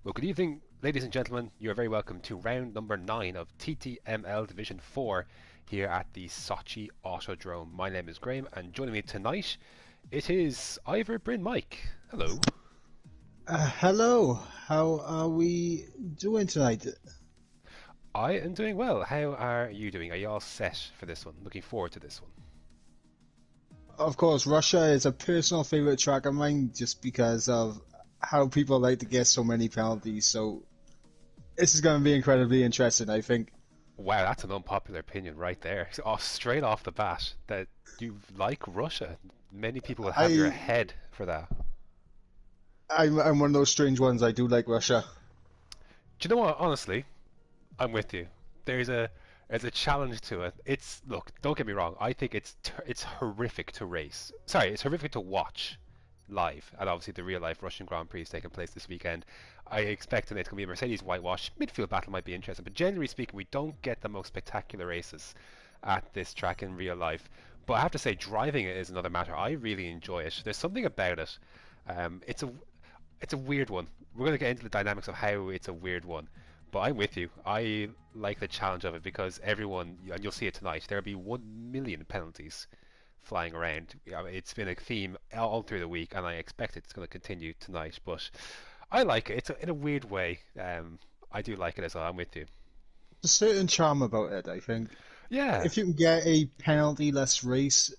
Well, good evening, ladies and gentlemen. You are very welcome to round number 9 of TTML Division 4 here at the Sochi Autodrome. My name is Graham, and joining me tonight, it is Ivor Bryn Mike. Hello. Hello, how are we doing tonight? I am doing well. How are you doing? Are you all set for this one? Looking forward to this one. Of course, Russia is a personal favorite track of mine just because of how people like to get so many penalties. So this is going to be incredibly interesting, I think. Wow, that's an unpopular opinion right there. Straight off the bat, that you like Russia. Many people will have your I, head for that. I'm one of those strange ones. I do like Russia. Do you know what? Honestly, I'm with you. There's a there's a challenge to it. It's look, don't get me wrong. I think it's horrific to race. Sorry, it's horrific to watch live, and obviously the real life Russian Grand Prix is taking place this weekend. I expect it's going to be a Mercedes whitewash. Midfield battle might be interesting, but generally speaking, we don't get the most spectacular races at this track in real life. But I have to say, driving it is another matter. I really enjoy it. There's something about it. It's a weird one. We're going to get into the dynamics of how it's a weird one. But I'm with you. I like the challenge of it because everyone, and you'll see it tonight, there'll be 1 million penalties flying around. It's been a theme all through the week, and I expect it's going to continue tonight. But I like it. In a weird way. I do like it as well. I'm with you. There's a certain charm about it, I think. Yeah, If you can get a penalty-less race,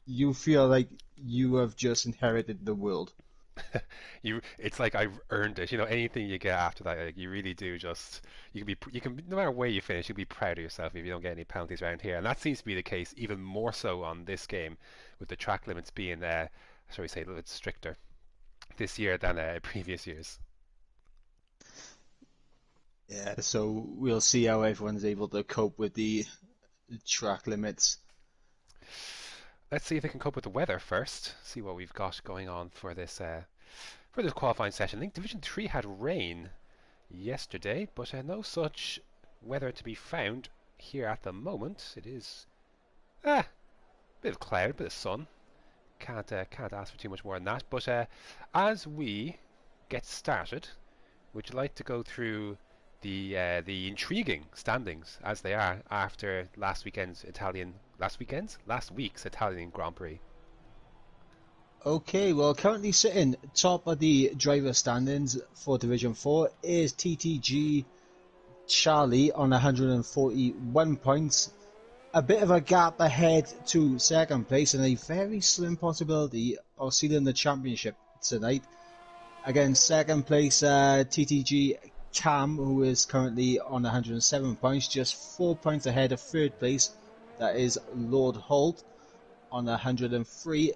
you feel like you have just inherited the world. it's like I've earned it. Anything you get after that, like, you really do just you can no matter where you finish, you'll be proud of yourself if you don't get any penalties around here. And that seems to be the case even more so on this game, with the track limits being, shall we say, a little bit stricter this year than previous years. Yeah, so we'll see how everyone's able to cope with the track limits. Let's see if they can cope with the weather first. See what we've got going on for this qualifying session. I think Division 3 had rain yesterday, but no such weather to be found here at the moment. It is a bit of cloud, bit of sun. Can't ask for too much more than that. But as we get started, would you like to go through the intriguing standings as they are after last week's Italian Grand Prix? Okay, well, currently sitting top of the driver standings for Division 4 is TTG Charlie on 141 points. A bit of a gap ahead to second place and a very slim possibility of sealing the championship tonight. Again, second place TTG Cam, who is currently on 107 points, just 4 points ahead of third place. That is Lord Holt on 103.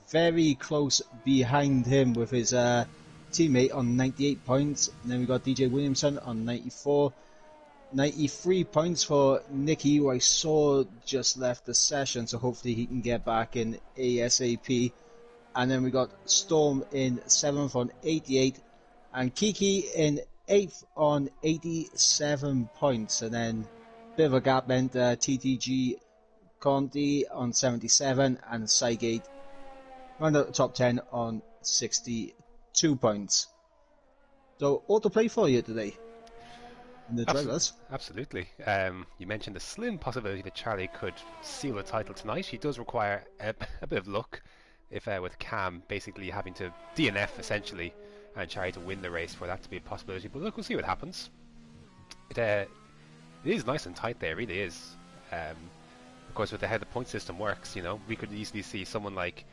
Very close behind him with his teammate on 98 points. And then we got DJ Williamson on 94. 93 points for Nicky, who I saw just left the session, so hopefully he can get back in ASAP. And then we got Storm in 7th on 88, and Kiki in 8th on 87 points. And then bit of a gap meant TTG Conti on 77, and Cygate round out the top 10 on 62 points. So all to play for you today in the drivers. Absolutely. You mentioned the slim possibility that Charlie could seal the title tonight. He does require a bit of luck, if with Cam basically having to DNF essentially, and Charlie to win the race for that to be a possibility. But look, we'll see what happens. It is nice and tight there, it really is. Of course, with how the point system works, we could easily see someone like,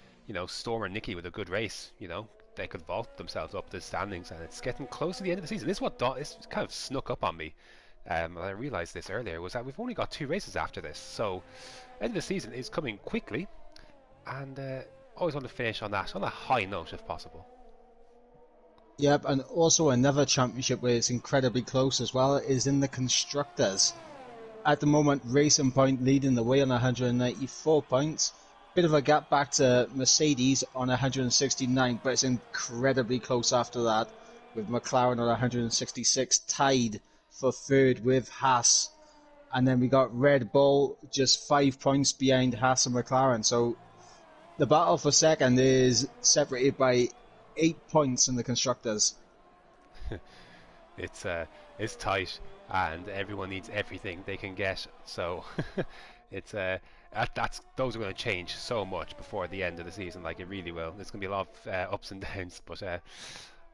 Storm or Nicky with a good race, they could vault themselves up the standings, and it's getting close to the end of the season. This is what this kind of snuck up on me. I realised this earlier, was that we've only got 2 races after this, so end of the season is coming quickly, and always want to finish on a high note if possible. Yep, and also another championship where it's incredibly close as well is in the Constructors. At the moment, Racing Point leading the way on 194 points. Bit of a gap back to Mercedes on 169, but it's incredibly close after that, with McLaren on 166, tied for third with Haas. And then we got Red Bull just 5 points behind Haas and McLaren. So the battle for second is separated by 8 points in the Constructors. It's it's tight, and everyone needs everything they can get. So it's that's those are going to change so much before the end of the season. Like it really will. There's going to be a lot of ups and downs, but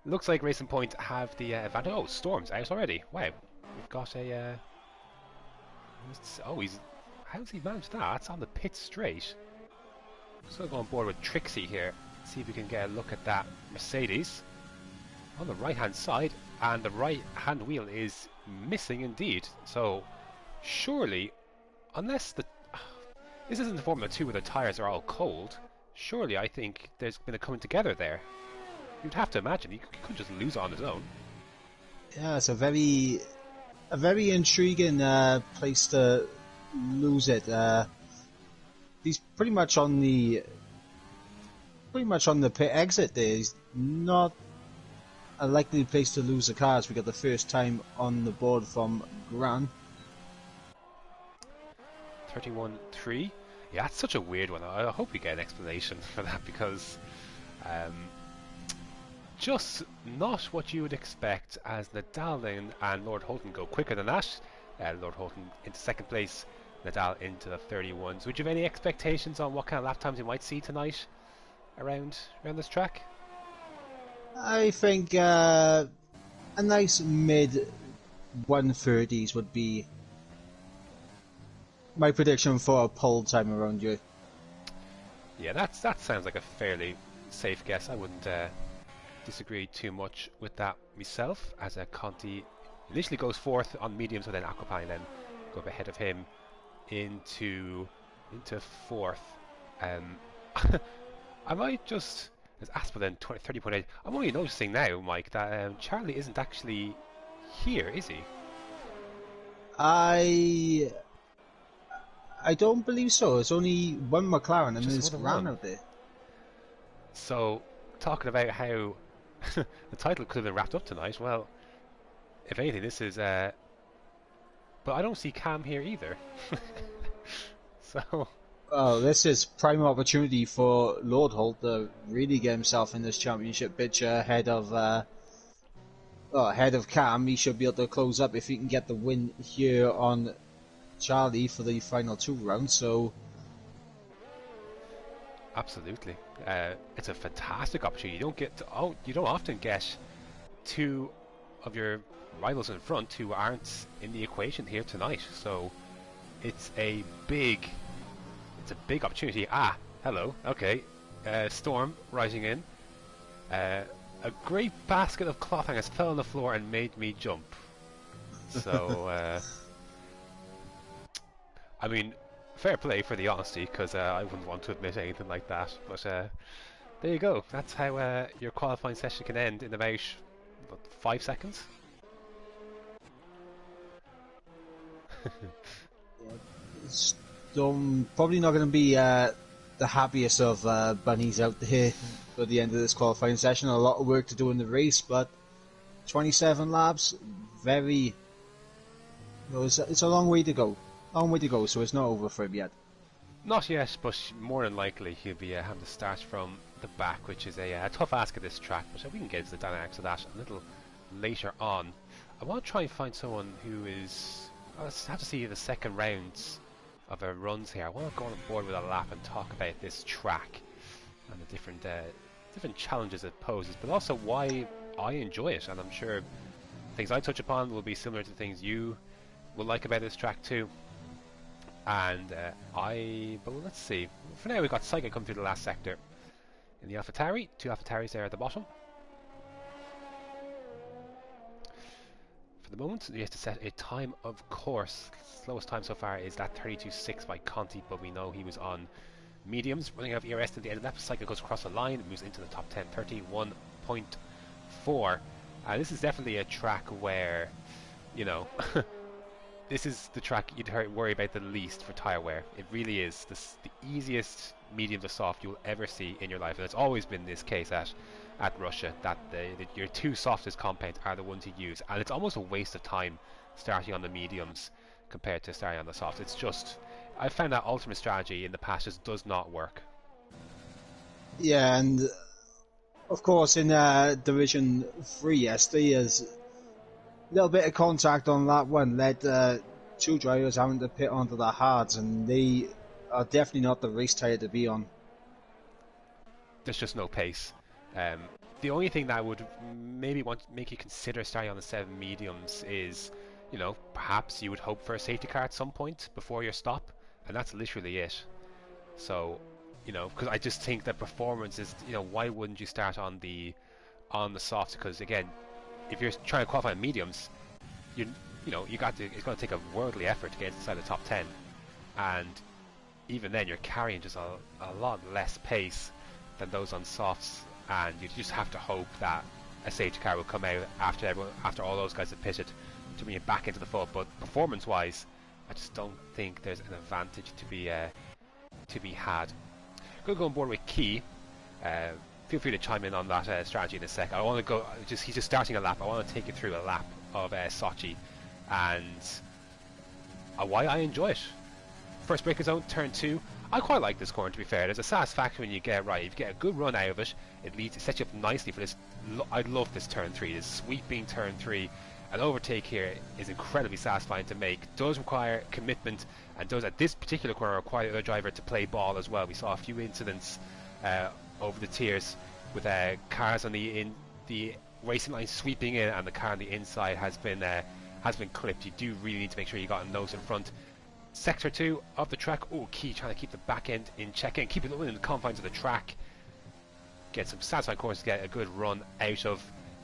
looks like Racing Point have the advantage. Oh, Storm's out already. Wow, we've got a. Oh, he's how's he managed that? That's on the pit straight. So go on board with Trixie here. See if we can get a look at that Mercedes on the right hand side, and the right hand wheel is missing indeed. So surely, unless this isn't the Formula 2 where the tyres are all cold, surely I think there's been a coming together there. You'd have to imagine he could just lose on his own. Yeah, it's a very intriguing place to lose it. He's pretty much on the pit exit there. He's not a likely place to lose the car as we got the first time on the board from Gran. 31-3. Yeah, that's such a weird one. I hope we get an explanation for that because just not what you would expect as Nadal and Lord Holton go quicker than that. Lord Holton into second place, Nadal into the 31s. Would you have any expectations on what kind of lap times you might see tonight around this track? I think a nice mid 130s would be my prediction for a pole time around here. Yeah, that sounds like a fairly safe guess. I wouldn't disagree too much with that myself, as Conti initially goes fourth on mediums, but then Aquapine then go up ahead of him into fourth. I might just, as Aspa then 30.8, I'm only noticing now, Mike, that Charlie isn't actually here, is he? I don't believe so. It's only one McLaren and Just there's more than Gran one. out there. So, talking about how the title could have been wrapped up tonight, well, if anything, this is... but I don't see Cam here either. So... Oh, this is prime opportunity for Lord Holt to really get himself in this championship picture ahead of Cam. He should be able to close up if he can get the win here on Charlie for the final 2 rounds. So absolutely, it's a fantastic opportunity. You don't often get two of your rivals in front who aren't in the equation here tonight. So it's a big opportunity. Ah, hello. Okay, Storm rising in. A great basket of cloth hangers fell on the floor and made me jump. So, I mean, fair play for the honesty, because I wouldn't want to admit anything like that. But there you go. That's how your qualifying session can end in about, what, 5 seconds? Storm probably not going to be the happiest of bunnies out there for the end of this qualifying session. A lot of work to do in the race, but 27 laps, very... it's a long way to go. So it's not over for him yet. Not yet, but more than likely he'll be having to start from the back, which is a tough ask at this track, but we can get into the dynamics of that a little later on. I want to try and find someone who is... I'll have to see the second rounds of our runs here. I want to go on board with a lap and talk about this track and the different challenges it poses, but also why I enjoy it. And I'm sure things I touch upon will be similar to things you will like about this track too. And but let's see. For now, we've got Psycho come through the last sector in the AlphaTauri. 2 AlphaTauris there at the bottom. For the moment, he has to set a time, of course. Slowest time so far is that 32.6 by Conti, but we know he was on mediums. Running out of ERS at the end of that, Psycho goes across the line and moves into the top 10, 31.4. This is definitely a track where, you know, this is the track you'd worry about the least for tyre wear. It really is the easiest medium to soft you'll ever see in your life, and it's always been this case at Russia, that your 2 softest compounds are the ones you use, and it's almost a waste of time starting on the mediums compared to starting on the softs. It's just, I've found that ultimate strategy in the past just does not work. Yeah, and of course in Division 3 yesterday, as little bit of contact on that one led two drivers having to pit onto the hards, and they are definitely not the race tire to be on. There's just no pace. Um, the only thing that would maybe make you consider starting on the 7 mediums is, perhaps you would hope for a safety car at some point before your stop, and that's literally it. So, because I just think that performance is, why wouldn't you start on the softs? Because again, if you're trying to qualify in mediums, you got to, it's going to take a worldly effort to get inside the top 10, and even then you're carrying just a lot less pace than those on softs, and you just have to hope that a safety car will come out after all those guys have pitted to bring you back into the foot. But performance-wise, I just don't think there's an advantage to be had. Going to go on board with Key. Feel free to chime in on that strategy in a sec. I want to go. He's just starting a lap. I want to take you through a lap of Sochi and why I enjoy it. First braking zone, turn 2. I quite like this corner, to be fair. There's a satisfaction when you get it right. If you get a good run out of it, it sets you up nicely for this. I love this turn 3, this sweeping turn 3. An overtake here is incredibly satisfying to make. Does require commitment, and does at this particular corner require the other driver to play ball as well. We saw a few incidents over the tiers with cars on the racing line sweeping in, and the car on the inside has been clipped. You do really need to make sure you got a nose in front. Sector 2 of the track. Oh, Key trying to keep the back end in check and keep it within the confines of the track. Get some satisfying corners to get a good run out of,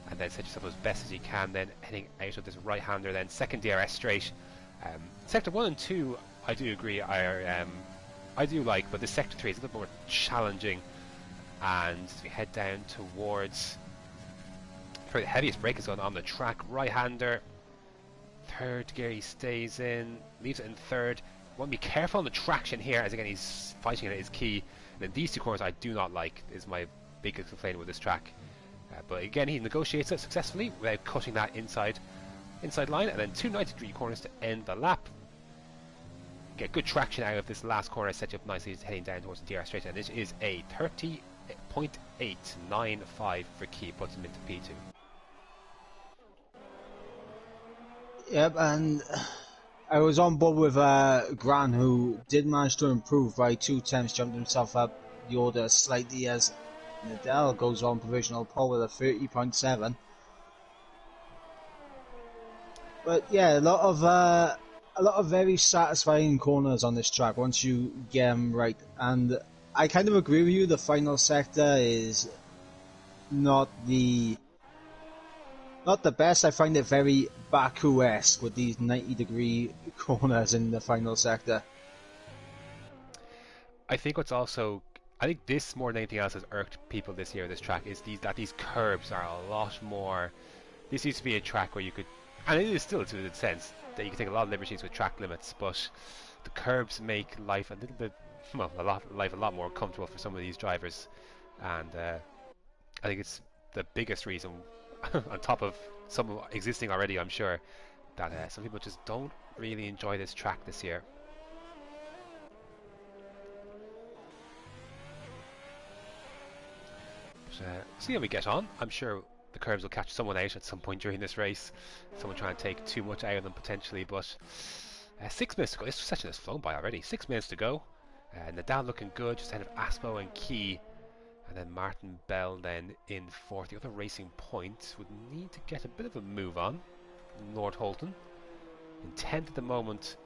and then set yourself as best as you can. Then heading out of this right-hander. Then second DRS straight. Sector 1 and 2, I do agree, I do like, but the sector 3 is a little more challenging. And we head down towards probably the heaviest brake is going on the track. Right-hander. Third gear he stays in, leaves it in third. Want to be careful on the traction here, as again he's fighting it is Key. And then these two corners I do not like, is my biggest complaint with this track. But again he negotiates it successfully without cutting that inside line, and then two 90-degree corners to end the lap. Get good traction out of this last corner, set you up nicely heading down towards the DRS straight, and this is a 30.895 for Key, puts him into P2. Yep, and I was on board with Gran, who did manage to improve by 2 attempts, jumped himself up the order slightly as Nadal goes on provisional pole with a 30.7. But yeah, a lot of very satisfying corners on this track once you get them right. And I kind of agree with you. The final sector is not the best. I find it very Baku-esque with these 90-degree corners in the final sector. I think this more than anything else has irked people this year. This track is that these curbs are a lot more. This used to be a track where you could, and it is still to the sense that you can take a lot of liberties with track limits, but the curbs make life a little bit, a lot more comfortable for some of these drivers, and I think it's the biggest reason, on top of some existing already, I'm sure, that some people just don't really enjoy this track this year. But, see how we get on. I'm sure the curbs will catch someone out at some point during this race. Someone trying to take too much out of them potentially, but 6 minutes to go. This session has flown by already. 6 minutes to go. Nadal looking good, just ahead of Aspo and Key. And then Martin Bell then in fourth. The other Racing Point would need to get a bit of a move on. Lord Holton in 10th at the moment.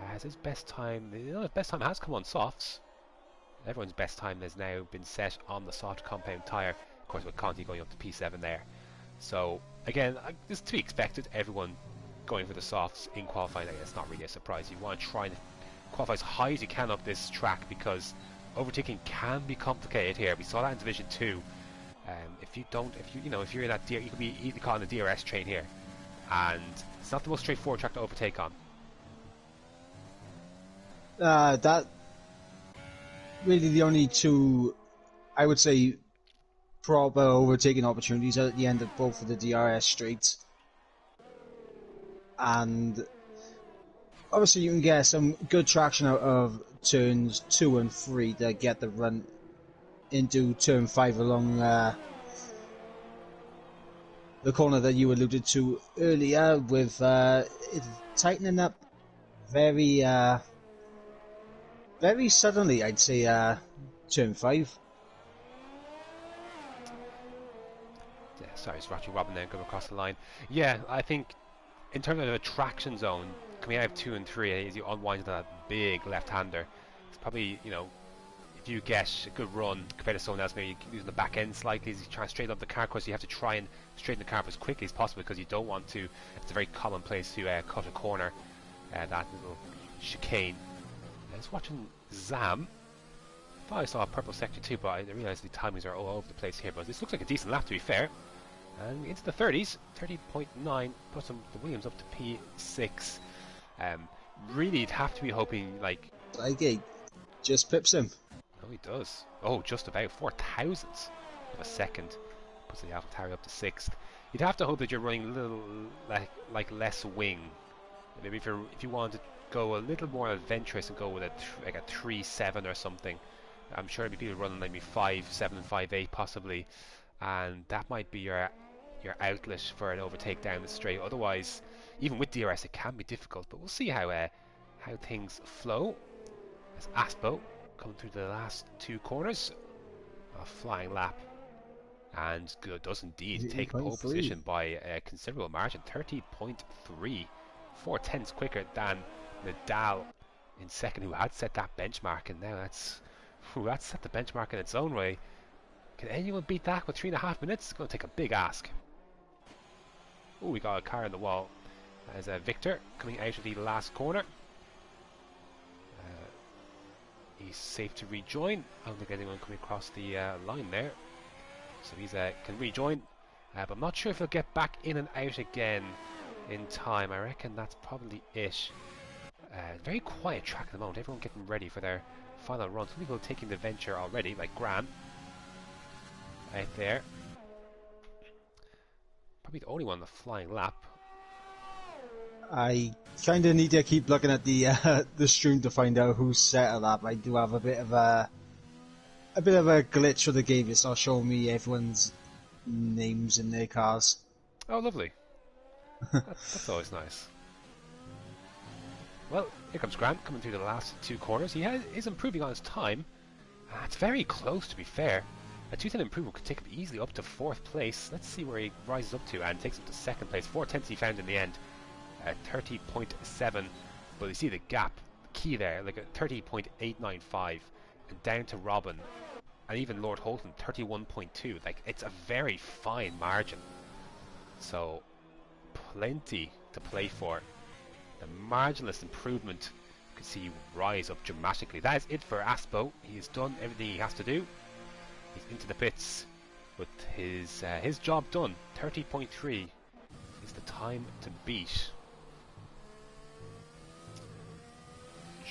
Has his best time. His best time has come on softs. Everyone's best time has now been set on the soft compound tyre. Of course, with Conti going up to P7 there. So again, this is to be expected. Everyone going for the softs in qualifying. It's not really a surprise. You want to try and qualify as high as you can up this track, because overtaking can be complicated here. We saw that in Division 2. If you're in that you could be easily caught on the DRS train here, and it's not the most straightforward track to overtake on. That really the only two, I would say, proper overtaking opportunities at the end of both of the DRS straights. And obviously you can get some good traction out of turns 2 and 3 to get the run into turn 5 along the corner that you alluded to earlier, with it tightening up very very suddenly. I'd say turn 5. Yeah, sorry, it's Roger Robin then going across the line. Yeah, I think in terms of the traction zone, coming out of 2 and 3, as you unwind to that big left-hander, it's probably, you know, if you get a good run compared to someone else, maybe using the back end slightly as you try and straighten up the car. Of course, you have to try and straighten the car up as quickly as possible because you don't want to. It's a very common place to cut a corner, that little chicane. I was watching Zam. I thought I saw a purple sector too, but I realised the timings are all over the place here. But this looks like a decent lap, to be fair. And into the 30s, 30.9, puts the Williams up to P6. Really, you'd have to be hoping, like... Like, just pips him. Oh, he does. Oh, just about 4 thousandths of a second. Puts the AlphaTauri up to 6th. You'd have to hope that you're running a little, like less wing. Maybe if you wanted to go a little more adventurous and go with like a 3.7 or something. I'm sure there'd be people running maybe 5.7 and 5.8 possibly. And that might be your outlet for an overtake down the straight. Otherwise, even with DRS, it can be difficult. But we'll see how things flow. As Aspo coming through the last 2 corners, a flying lap, and does indeed take pole position by a considerable margin, 30.3, 4/10 quicker than Nadal in second, who had set that benchmark, and now that's set the benchmark in its own way. Can anyone beat that with 3.5 minutes? It's going to take a big ask. Oh, we got a car in the wall. As Victor coming out of the last corner. He's safe to rejoin. I don't think anyone coming across the line there. So he's can rejoin. But I'm not sure if he'll get back in and out again in time. I reckon that's probably it. Very quiet track at the moment. Everyone getting ready for their final run. Some people taking the venture already, like Graham. Out there. Probably the only one on the flying lap. I kind of need to keep looking at the stream to find out who set a lap. I do have a bit of a glitch with the game. It's not showing me everyone's names in their cars. Oh, lovely. That's always nice. Well, here comes Grant coming through the last 2 corners. He is improving on his time. It's very close, to be fair. A 2/10 improvement could take him easily up to 4th place. Let's see where he rises up to, and takes him to 2nd place. 4/10 he found in the end. 30.7, but you see the gap, key there, like a 30.895, and down to Robin, and even Lord Holton, 31.2. Like, it's a very fine margin. So, plenty to play for. The marginless improvement, you can see rise up dramatically. That is it for Aspo. He has done everything he has to do. He's into the pits with his job done. 30.3 is the time to beat.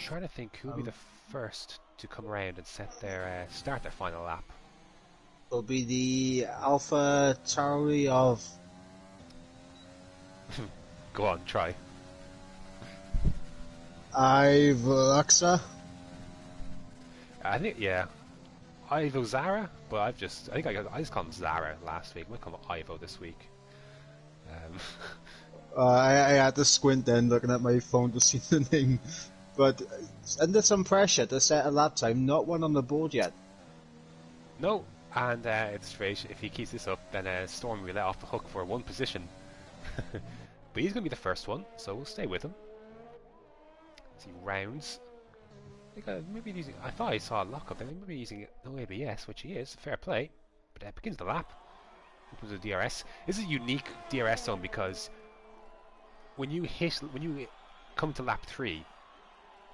Trying to think who will be the first to come around and set their start their final lap. Will be the AlphaTauri of... Go on, try. Alexa. I think, yeah, Ivo Zara, but I just called him Zara last week. I might call him Ivo this week. I had to squint then looking at my phone to see the name. But under some pressure to set a lap time, not one on the board yet. No, and it's straight. If he keeps this up, then Storm will be let off the hook for 1 position. But he's going to be the first one, so we'll stay with him. As he rounds. Maybe using. I thought I saw a lockup, and maybe using no ABS, which he is. Fair play. But begins the lap. Opens the DRS. This is a unique DRS zone because when you come to lap 3.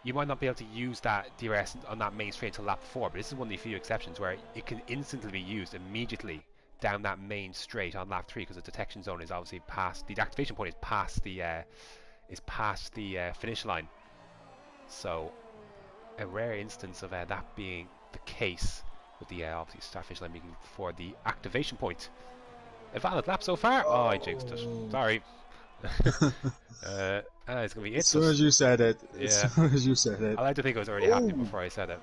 You might not be able to use that DRS on that main straight until lap 4, but this is one of the few exceptions where it can instantly be used immediately down that main straight on lap 3, because the detection zone is obviously past, the activation point is past the finish line. So a rare instance of that being the case, with the obviously start finish line being for the activation point. A valid lap so far. Oh, I jinxed it. Sorry. It's gonna be it. As soon as you said it. Yeah. As soon as you said it. I like to think it was already happening before I said it.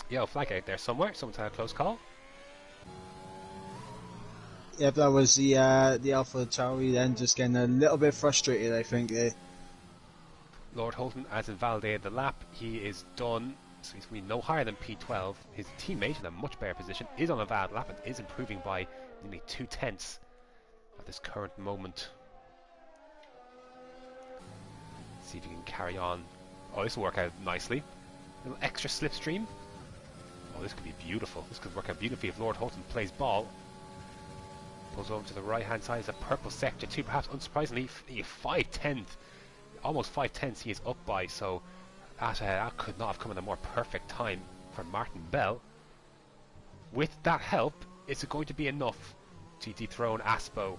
Yo, flag out there somewhere. Someone's had a close call. Yep, that was the Alpha Tauri then just getting a little bit frustrated, I think. Lord Holton has invalidated the lap. He is done. So he's going to be no higher than P12. His teammate in a much better position is on a valid lap and is improving by nearly 2 tenths at this current moment. See if he can carry on. Oh, this will work out nicely. A little extra slipstream. Oh, this could be beautiful. This could work out beautifully if Lord Holton plays ball. Pulls over to the right hand side is a purple sector too. Perhaps unsurprisingly, 5 tenths, almost 5 tenths he is up by. So that could not have come at a more perfect time for Martin Bell. With that help, is it going to be enough to dethrone Aspo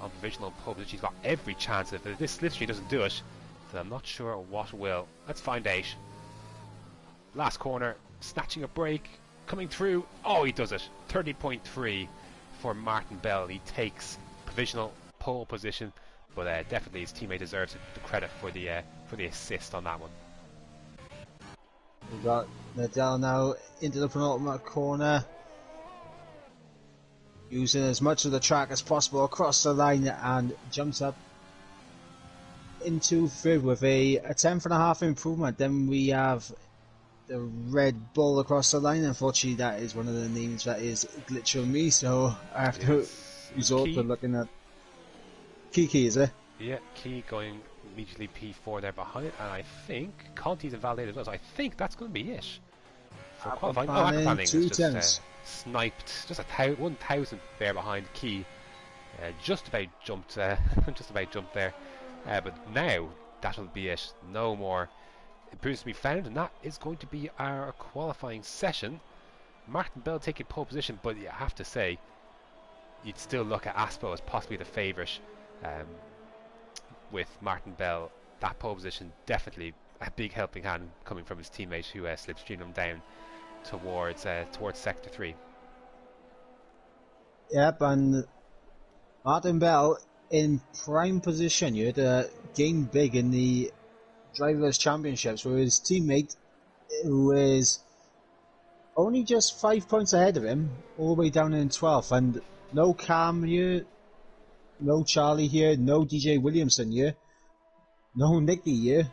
on provisional pole position? He's got every chance. If this slipstream doesn't do it, then I'm not sure what will. Let's find out. Last corner, snatching a break, coming through. Oh, he does it. 30.3 for Martin Bell. He takes provisional pole position, but definitely his teammate deserves the credit for the assist on that one. We got Nadal now into the penultimate corner, using as much of the track as possible across the line, and jumps up into third with a 10.5 improvement. Then we have the Red Bull across the line. Unfortunately, that is one of the names that is glitching me, so I have to resort to looking at Kiki, is it? Yeah, Key going immediately P4 there behind, and I think Conti's invalidated as well, so I think that's going to be it. For qualifying. Oh, aquaplaning is just sniped, just 1,000 there behind Key. Just about jumped, just about jumped there. But now that'll be it. No more improvements to be found, and that is going to be our qualifying session. Martin Bell taking pole position, but you have to say, you'd still look at Aspo as possibly the favourite. With Martin Bell, that pole position definitely a big helping hand coming from his teammate who slipstreamed him down towards sector 3. Yep, and Martin Bell in prime position here to gain big in the Drivers' Championships, where his teammate, who is only just 5 points ahead of him, all the way down in 12th, and no Cam here, no Charlie here, no DJ Williamson here, no Nicky here,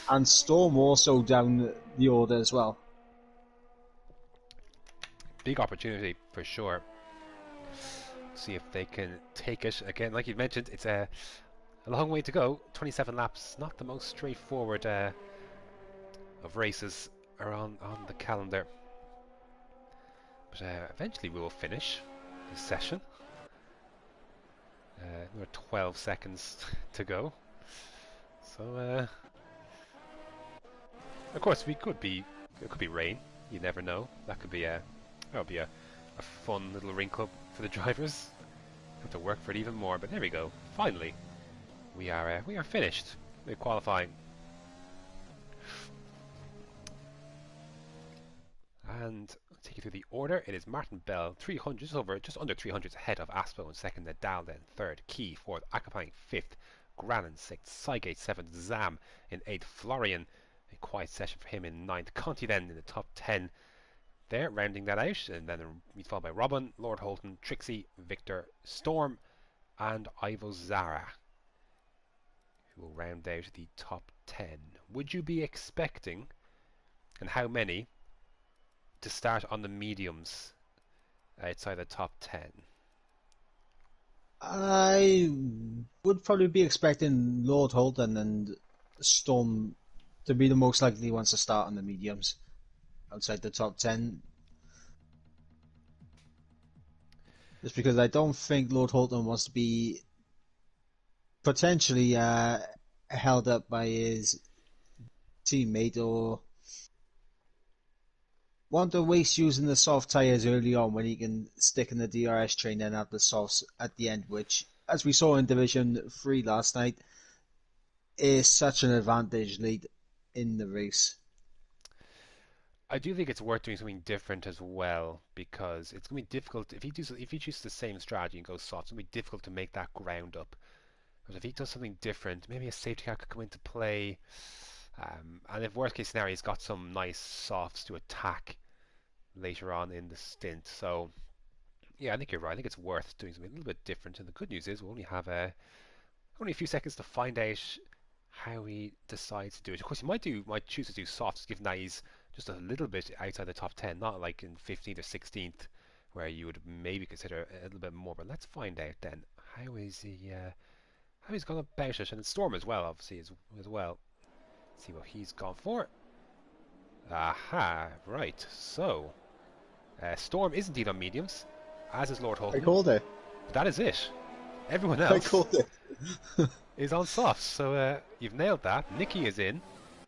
and Storm also down the order as well. Big opportunity for sure. See if they can take it again. Like you mentioned, it's a long way to go. 27 laps, not the most straightforward of races are on the calendar. But eventually we will finish this session. Another 12 seconds to go. So, of course, it could be rain. You never know. That could be that'll be a fun little wrinkle for the drivers. Have to work for it even more. But there we go. Finally, we are finished with qualifying. And I'll take you through the order. It is Martin Bell, 300, just under 300 ahead of Aspo in second, Nadal then third, Key fourth, Akapang fifth, Granin sixth, Sygate seventh, Zam in eighth, Florian, a quiet session for him in ninth, Conti then in the top 10 there, rounding that out, and then he's followed by Robin, Lord Holton, Trixie, Victor, Storm, and Ivo Zara, who will round out the top 10. Would you be expecting, and how many, to start on the mediums outside the top 10? I would probably be expecting Lord Holden and Storm to be the most likely ones to start on the mediums outside the top 10. Just because I don't think Lord Holden wants to be potentially held up by his teammate or want to waste using the soft tyres early on when he can stick in the DRS train and have the softs at the end, which, as we saw in Division 3 last night, is such an advantage late in the race. I do think it's worth doing something different as well, because it's going to be difficult if he chooses the same strategy and goes soft. It's going to be difficult to make that ground up. But if he does something different, maybe a safety car could come into play. And if worst case scenario, he's got some nice softs to attack later on in the stint. So Yeah, I think you're right. I think it's worth doing something a little bit different. And the good news is we only have only a few seconds to find out how he decides to do it. Of course, might choose to do softs, given that he's just a little bit outside the top 10, not like in 15th or 16th, where you would maybe consider a little bit more. But let's find out then how is he how he's gone about it, and Storm as well, obviously as well. Let's see what he's gone for. Aha, right. So Storm is indeed on mediums, as is Lord I Holton. called it. But that is it. Everyone I else called it. is on softs, so you've nailed that. Nikki is in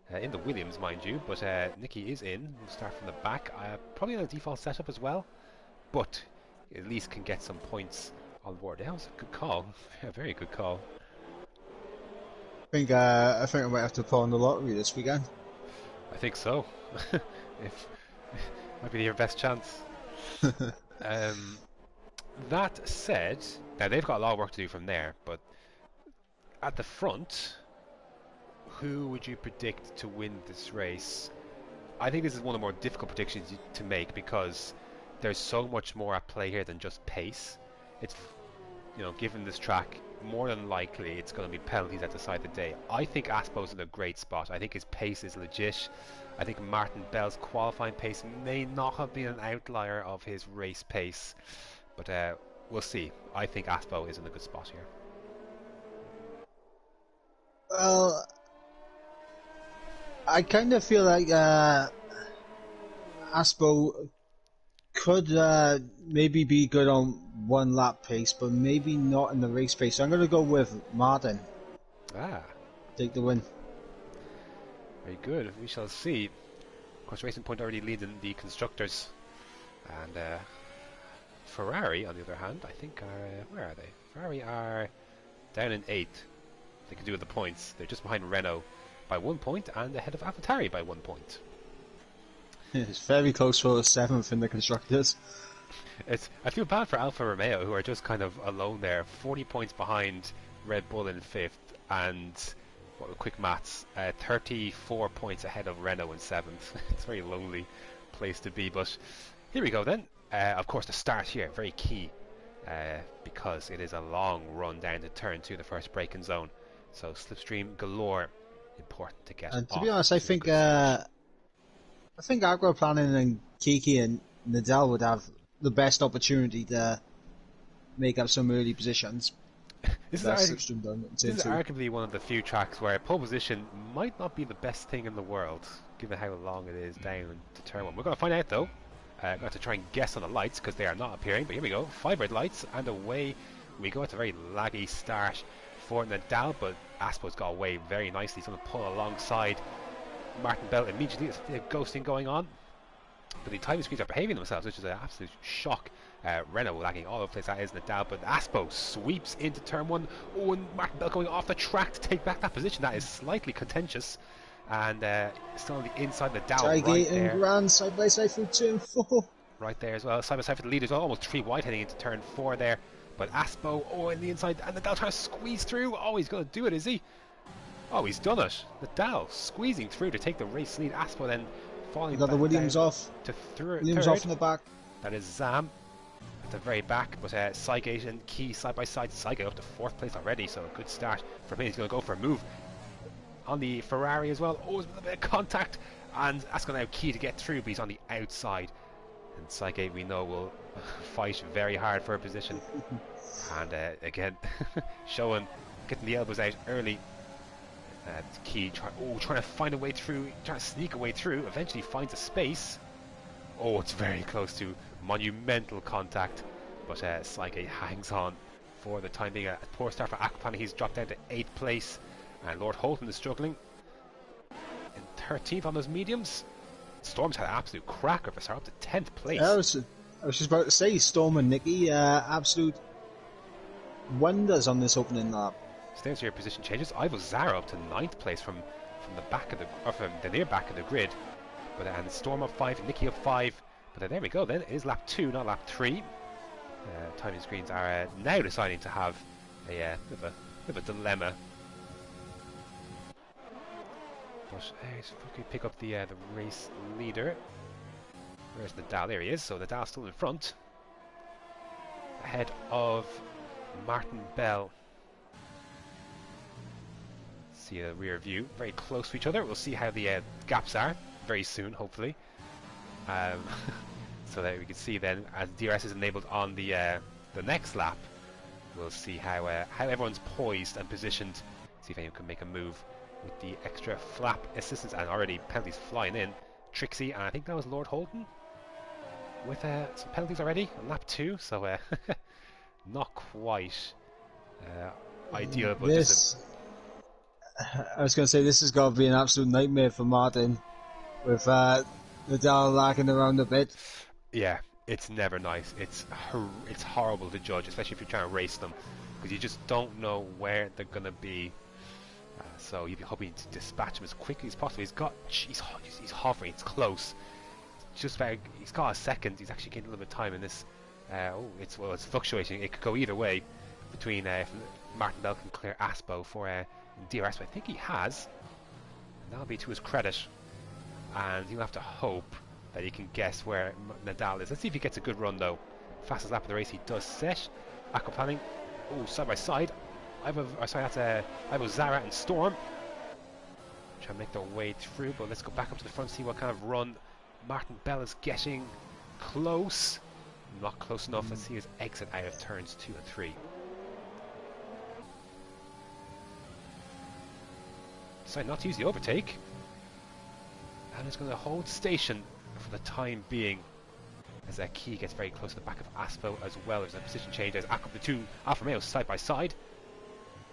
the Williams, mind you, but Nikki is in. We'll start from the back. Probably on a default setup as well, but at least can get some points on board. That was a good call. A very good call. I think I might have to pull on the lottery this weekend. I think so. If might be your best chance. Um, that said, now they've got a lot of work to do from there, but at the front, who would you predict to win this race? I think this is one of the more difficult predictions to make because there's so much more at play here than just pace. It's, given this track, more than likely it's going to be penalties that decide the day. I think Aspo's in a great spot. I think his pace is legit. I think Martin Bell's qualifying pace may not have been an outlier of his race pace, but we'll see. I think Aspo is in a good spot here. Well, I kind of feel like Aspo could maybe be good on one lap pace, but maybe not in the race pace. So I'm going to go with Martin. Ah, Take the win. very good. We shall see. Of course, Racing Point already leads in the constructors, and Ferrari, on the other hand, I think are where are they? Ferrari are down in 8th. They can do with the points. They're just behind Renault by 1 point and ahead of AlphaTauri by 1 point. It's very close for 7th in the constructors. I feel bad for Alfa Romeo, who are just kind of alone there, 40 points behind Red Bull in 5th, and quick maths, 34 points ahead of Renault in 7th. It's a very lonely place to be, but here we go then. Of course, the start here, very key, because it is a long run down to turn 2, the first braking zone. So slipstream galore, important to get And to off be honest, I to a think good start. Aquaplaning and Kiki and Nadal would have the best opportunity to make up some early positions. This is, That's argu- slipstream done in this turn is two. arguably one of the few tracks where pole position might not be the best thing in the world, given how long it is down to turn 1. We're going to find out though. I'm going to try and guess on the lights because they are not appearing, but here we go. 5 red lights and away we go. It's a very laggy start for Nadal, but Aspo's got away very nicely. He's going to pull alongside Martin Bell immediately. There's a bit of ghosting going on, but the timing screens are behaving themselves, which is an absolute shock. Renault lagging all over the place, that is Nadal, but Aspo sweeps into turn 1. Oh, and Martin Bell going off the track to take back that position. That is slightly contentious, and still on the inside, Nadal right And there. Grand side by side through turn 4. Right there as well, side by side for the leaders, almost 3 wide heading into turn 4 there. But Aspo, in the inside, and Nadal trying to squeeze through. Oh, he's going to do it, is he? Oh, he's done it. Nadal squeezing through to take the race lead. Aspo then falling Got the back Williams down off. to Williams third. off in the back. That is Zam at the very back, but Sygate and Key side by side. Sygate up to 4th place already, so a good start for him. He's going to go for a move on the Ferrari as well. Oh, there's a bit of contact, and that's going to allow Key to get through, but he's on the outside. And Sygate, we know, will fight very hard for a position. And again, getting the elbows out early. Key trying to find a way through, trying to sneak a way through. Eventually finds a space. Oh, it's very close to monumental contact, but Sygate hangs on for the time being. A poor start for Aquaplaning. He's dropped down to 8th place, and Lord Holton is struggling in 13th on those mediums. Storm's had an absolute cracker for start, up to 10th place. I was just about to say, Storm and Nikki, absolute wonders on this opening lap. Staying to your position changes. Ivo Zara up to 9th place from the back of from the near back of the grid. But and Storm up 5, Nikki up 5. But there we go then. It is lap 2, not lap 3. Timing screens are now deciding to have a bit of a dilemma. But if we pick up the race leader. Where's Nadal? There he is. So Nadal's still in front. ahead of Martin Bell. See a rear view, very close to each other. We'll see how the gaps are very soon, hopefully. So that we can see then, as DRS is enabled on the next lap, we'll see how everyone's poised and positioned. See if anyone can make a move with the extra flap assistance, and already penalties flying in. Trixie, and I think that was Lord Holden with some penalties already on lap 2, so not quite ideal, but this, I was going to say, this has got to be an absolute nightmare for Martin, with Nadal lagging around a bit. Yeah, it's never nice. It's horrible to judge, especially if you're trying to race them, because you just don't know where they're going to be. So you'd be hoping to dispatch him as quickly as possible. He's hovering. It's close. Just about. He's got a second. He's actually getting a little bit of time in this. It's fluctuating. It could go either way between if Martin Bell can clear Aspo for DRS, but I think he has. And that'll be to his credit. And he'll have to hope that he can guess where Nadal is. Let's see if he gets a good run though. Fastest lap of the race he does set. Aquaplaning. Oh, side by side. Ivo Zara and Storm. Trying to make their way through, but let's go back up to the front, see what kind of run Martin Bell is getting. Close. Not close enough. Let's see his exit out of turns 2 and 3. Decided not to use the overtake. And it's going to hold station for the time being, as Key gets very close to the back of Aspo as well. There's a position change as the two Alfa Romeos side by side.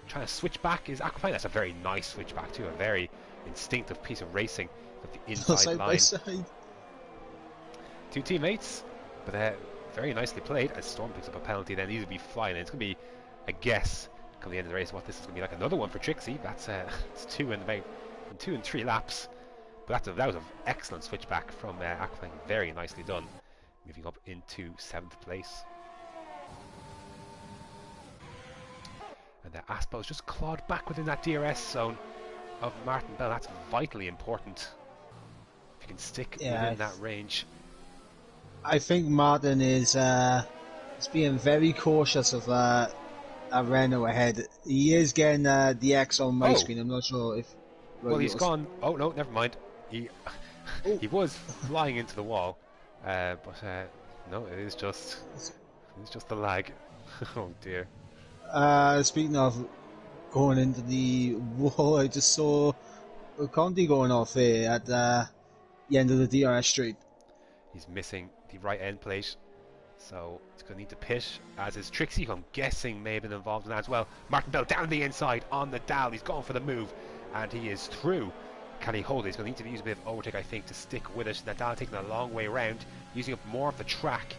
Trying to switch back is Aquaplane. That's a very nice switch back too, a very instinctive piece of racing with the inside side line. By side. Two teammates, but very nicely played. As Storm picks up a penalty, then these will be flying in. It's going to be a guess come the end of the race what this is going to be like. Another one for Trixie. That's it's 2 and 3 laps. But that was an excellent switchback from Aquaplane. Very nicely done. Moving up into 7th place. And Aspo's just clawed back within that DRS zone of Martin Bell. That's vitally important. If you can stick within that range. I think Martin is being very cautious of a Renault ahead. He is getting the X on my screen. I'm not sure if... Well, he's gone... Oh, no, never mind. He was flying into the wall. But no, it's just the lag. Oh, dear. Speaking of going into the wall, I just saw Conti going off there at the end of the DRS straight. He's missing the right end plate, so he's going to need to pit, as is Trixie, who I'm guessing may have been involved in that as well. Martin Bell down the inside on the Nadal. He's going for the move, and he is through. Can he hold it? He's going to need to use a bit of overtake, I think, to stick with it. Nadal taking a long way around, using up more of the track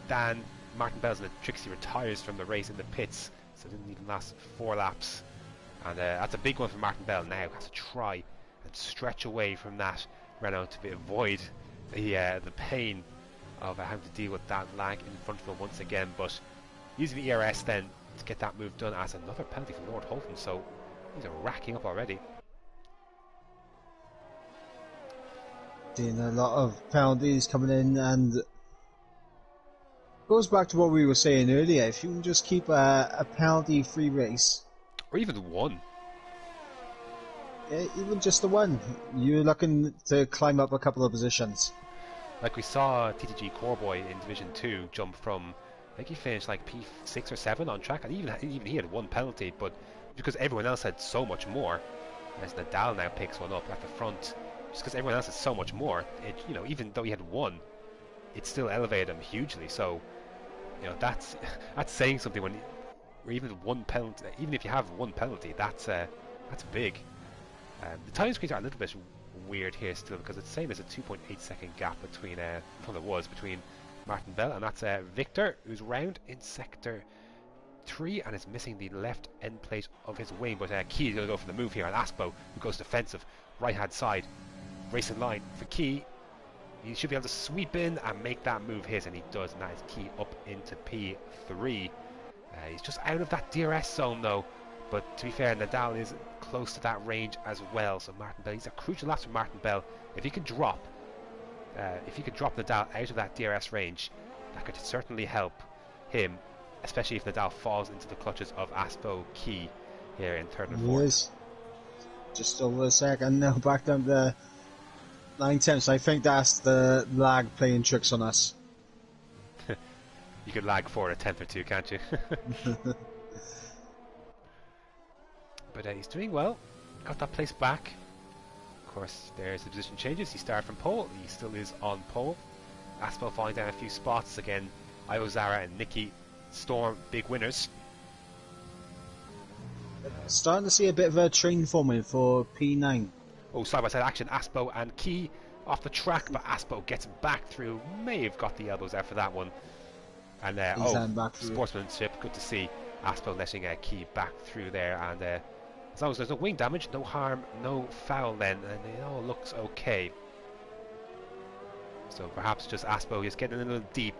than Martin Bell's, and Trixie retires from the race in the pits. So it didn't even last 4 laps, and that's a big one for Martin Bell now. Has to try and stretch away from that Renault to avoid the pain of having to deal with that lag in front of him once again. But using the ERS then to get that move done, as another penalty for Lord Holton. So these are racking up already. Seeing a lot of penalties coming in, and goes back to what we were saying earlier. If you can just keep a penalty-free race, or even one, even just the one, you're looking to climb up a couple of positions. Like we saw TTG Coreboy in Division 2 jump from, I think he finished like P6 or 7 on track, and even he had 1 penalty, but because everyone else had so much more, as Nadal now picks one up at the front, just because everyone else has so much more, even though he had 1, it still elevated him hugely. So that's saying something when even 1 penalty, even if you have 1 penalty, that's big. The time screens are a little bit weird here still, because it's the same as a 2.8 second gap between between Martin Bell, and that's Victor, who's round in sector 3 and is missing the left end plate of his wing. But Key is going to go for the move here, and Aspo, who goes defensive, right hand side, racing line for Key. He should be able to sweep in and make that move his, and he does, and that is Key up into P3. He's just out of that DRS zone though, but to be fair, Nadal is close to that range as well. So Martin Bell, he's a crucial lap for Martin Bell. If he could drop Nadal out of that DRS range, that could certainly help him especially if Nadal falls into the clutches of Aspo Key here in third and He fourth. is. Just over a second now, back down to 9/10. I think that's the lag playing tricks on us. You could lag forward a tenth or two, can't you? But he's doing well. Got that place back. Of course, there's the position changes. He started from pole. He still is on pole. Aspo falling down a few spots again. Iozara and Nikki Storm, big winners. Starting to see a bit of a train forming for P9. Oh, side by side action. Aspo and Key off the track, but Aspo gets back through. May have got the elbows out for that one. And Back through. sportsmanship. Good to see Aspo letting Key back through there. And as long as there's no wing damage, no harm, no foul, then, and it all looks okay. So perhaps just Aspo is getting a little deep,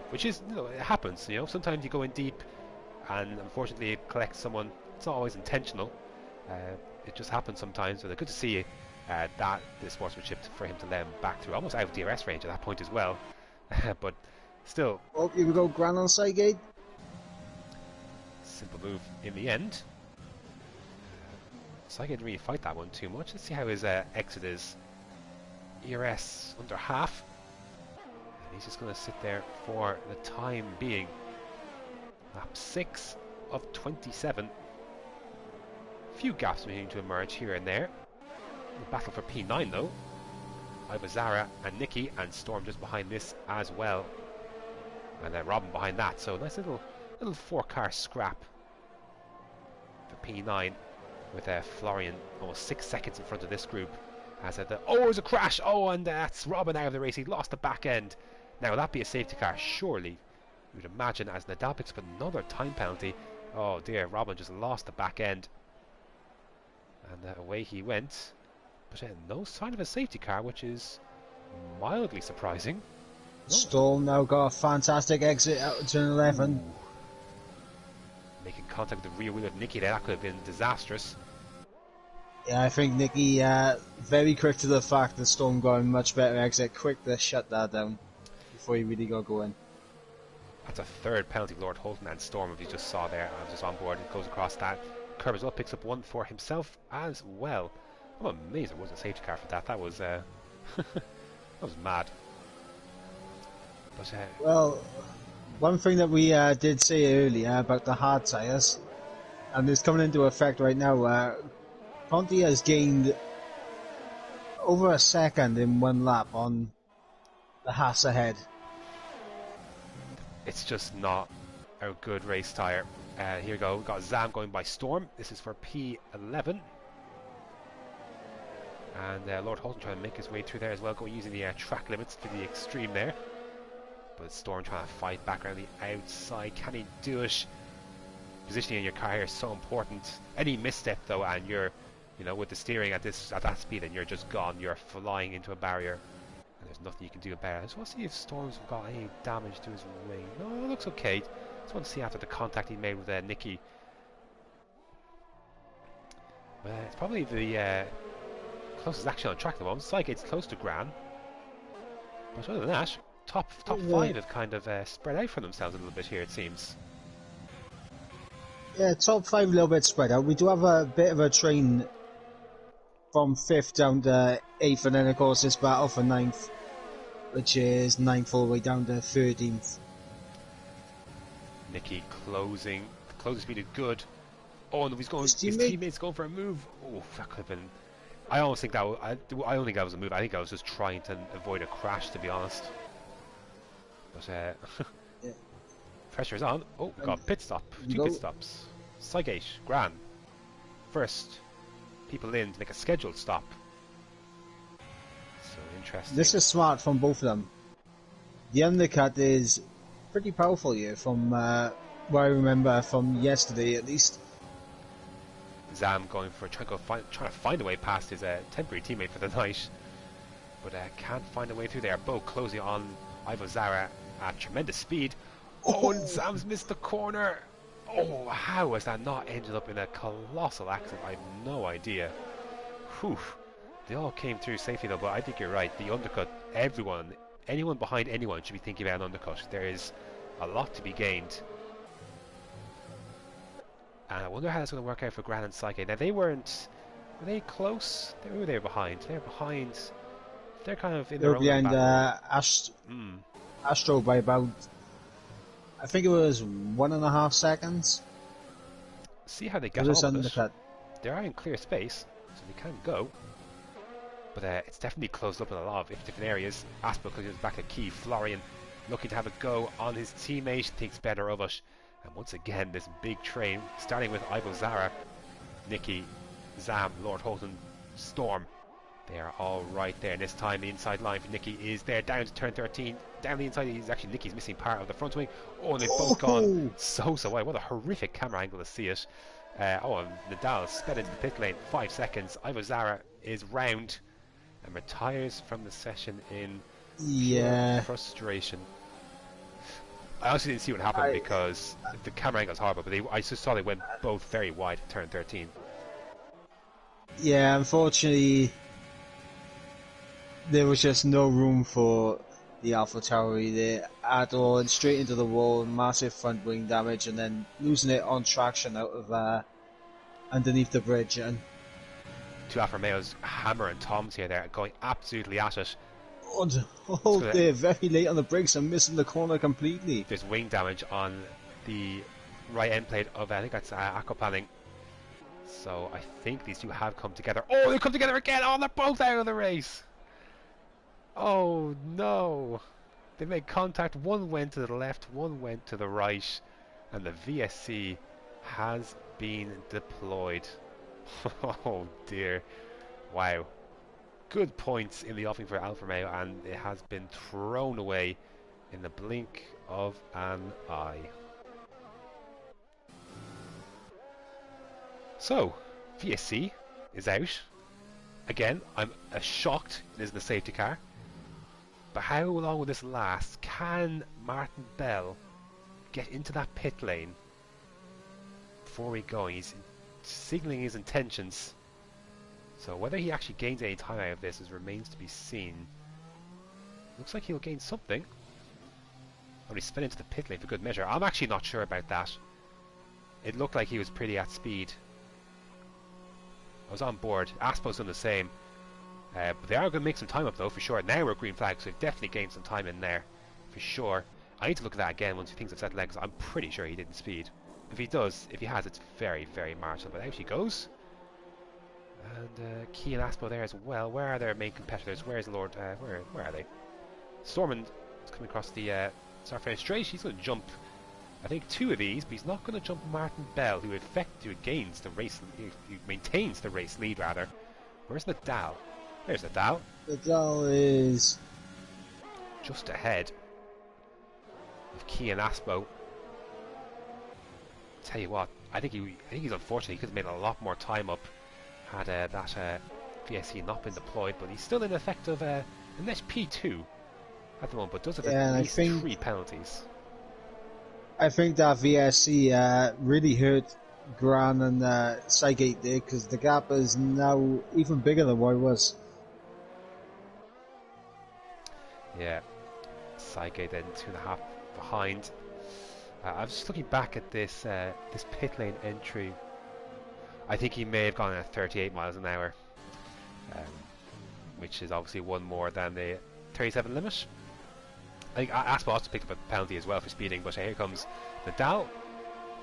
which is, it happens. Sometimes you go in deep, and unfortunately it collects someone. It's not always intentional. It just happens sometimes. So good to see that the sportsmanship for him to let him back through, almost out of DRS range at that point as well. But still, Oh, here we go, Grand on side gate. simple move in the end. So I didn't really fight that one too much. Let's see how his exit is. ERS under half. And he's just going to sit there for the time being. Lap 6 of 27. Few gaps beginning to emerge here and there. The battle for P9 though. Iozara and Nikki, and Storm just behind this as well. And then Robin behind that. So nice little 4-car scrap for P9. With Florian almost 6 seconds in front of this group. There's a crash! Oh, and that's Robin out of the race. He lost the back end. Now, will that be a safety car? Surely. You would imagine as Nadal picks up another time penalty. Oh dear, Robin just lost the back end. And away he went. But no sign of a safety car, which is mildly surprising. No. Storm now got a fantastic exit out of turn 11. Ooh. Making contact with the rear wheel of Nikki there, that could have been disastrous. Yeah, I think Nikki very quick to the fact that Storm got a much better exit, quick to shut that down before he really got going. That's a third penalty for Lord Holton, and Storm, if you just saw there, I was just on board, it goes across that curb as well, picks up one for himself as well. I'm amazed there wasn't a safety car for that. That was that was mad. But well, one thing that we did say earlier about the hard tyres, and it's coming into effect right now, Conti has gained over a second in one lap on the Haas ahead. It's just not a good race tyre. Here we go, we've got Zam going by Storm. This is for P11. And Lord Holton trying to make his way through there as well, going using the track limits to the extreme there. But Storm trying to fight back around the outside. Can he do it? Positioning in your car here is so important. Any misstep though, and you're, with the steering at that speed, and you're just gone. You're flying into a barrier, and there's nothing you can do about it. I just want to see if Storm's got any damage to his wing. No, it looks okay. Just want to see after the contact he made with Nikki. It's probably the closest actually on track at the moment. Sidegate's close to Gran, but other than that, top 5 have kind of spread out for themselves a little bit here, it seems. Yeah, top 5 a little bit spread out. We do have a bit of a train from 5th down to 8th, and then of course this battle for 9th, which is 9th all the way down to 13th. Nikki closing. The closing speed is good. Oh, and his teammate's going for a move. Oh, that could have been. I almost think that. I don't think that was a move. I think I was just trying to avoid a crash, to be honest. But Yeah. Pressure is on. Oh, we got pit stop. 2 pit stops. Cygate, Gran. First people in to make a scheduled stop. So interesting. This is smart from both of them. The undercut is pretty powerful here from what I remember from yesterday at least. Zam going for trying to find a way past his temporary teammate for the night, but can't find a way through there. Both closing on Iozara at tremendous speed. Oh, and Zam's missed the corner. Oh, how has that not ended up in a colossal accident? I have no idea. Whew. They all came through safely though, but I think you're right. The undercut, anyone behind anyone should be thinking about an undercut. There is a lot to be gained And I wonder how that's going to work out for Gran and Psyche. Now, they weren't... Were they close? Who were they behind? They were behind... They're kind of in They their were own little behind battle. Astro by about, I think it was 1.5 seconds. See how they It get was on with under it. cut. They are in clear space, so they can go. But it's definitely closed up in a lot of different areas. Aspel comes back at key. Florian looking to have a go on his teammate, thinks better of it. And once again, this big train, starting with Ivo Zara, Nikki, Zam, Lord Holton, Storm. They are all right there. And this time, the inside line for Nikki is there, down to turn 13. Down the inside, Nikki's missing part of the front wing. Oh, and they've both gone so wide. What a horrific camera angle to see it. And Nadal sped into the pit lane, 5 seconds. Ivo Zara is round and retires from the session in pure frustration. I honestly didn't see what happened because the camera angle is horrible, but I just saw they went both very wide at turn 13. Yeah, unfortunately, there was just no room for the Alpha Tauri there at all, and straight into the wall, massive front wing damage, and then losing it on traction out of underneath the bridge. And two Alfa Romeos, Hammer and Tom's here, they're going absolutely at it. They're very late on the brakes and missing the corner completely. There's wing damage on the right end plate of, I think that's aquaplaning. So I think these two have come together. Oh, they come together again! Oh, they're both out of the race! Oh no! They made contact, one went to the left, one went to the right, and the VSC has been deployed. Oh dear. Wow. Good points in the offing for Alfa Romeo, and it has been thrown away in the blink of an eye. So, VSC is out. Again, I'm shocked it isn't a safety car. But how long will this last? Can Martin Bell get into that pit lane before we go? He's signalling his intentions. So whether he actually gains any time out of this remains to be seen. Looks like he'll gain something. Oh, he sped into the pit lane for good measure. I'm actually not sure about that. It looked like he was pretty at speed. I was on board. Aspo's done the same. But they are going to make some time up though, for sure. Now we're green flag, so they've definitely gained some time in there. For sure. I need to look at that again once things have settled out, because I'm pretty sure he didn't speed. If he does, if he has, it's very, very marginal. But out he goes. And Key and Aspo there as well. Where are their main competitors? Where is Lord... where are they? Stormond is coming across the Starfire straight. He's going to jump, I think, 2 of these, but he's not going to jump Martin Bell, who gains the race... who maintains the race lead, rather. Where's Nadal? There's Nadal. Nadal is just ahead of Key and Aspo. Tell you what, I think he's unfortunate. He could have made a lot more time up had that VSC not been deployed, but he's still in effect of a net P2 at the moment, but does have at least 3 penalties. I think that VSC really hurt Gran and Cygate there, because the gap is now even bigger than what it was. Yeah, Cygate then 2.5 behind. I was just looking back at this this pit lane entry. I think he may have gone at 38 miles an hour, which is obviously one more than the 37 limit. I think Aspa also picked up a penalty as well for speeding, but here comes Nadal.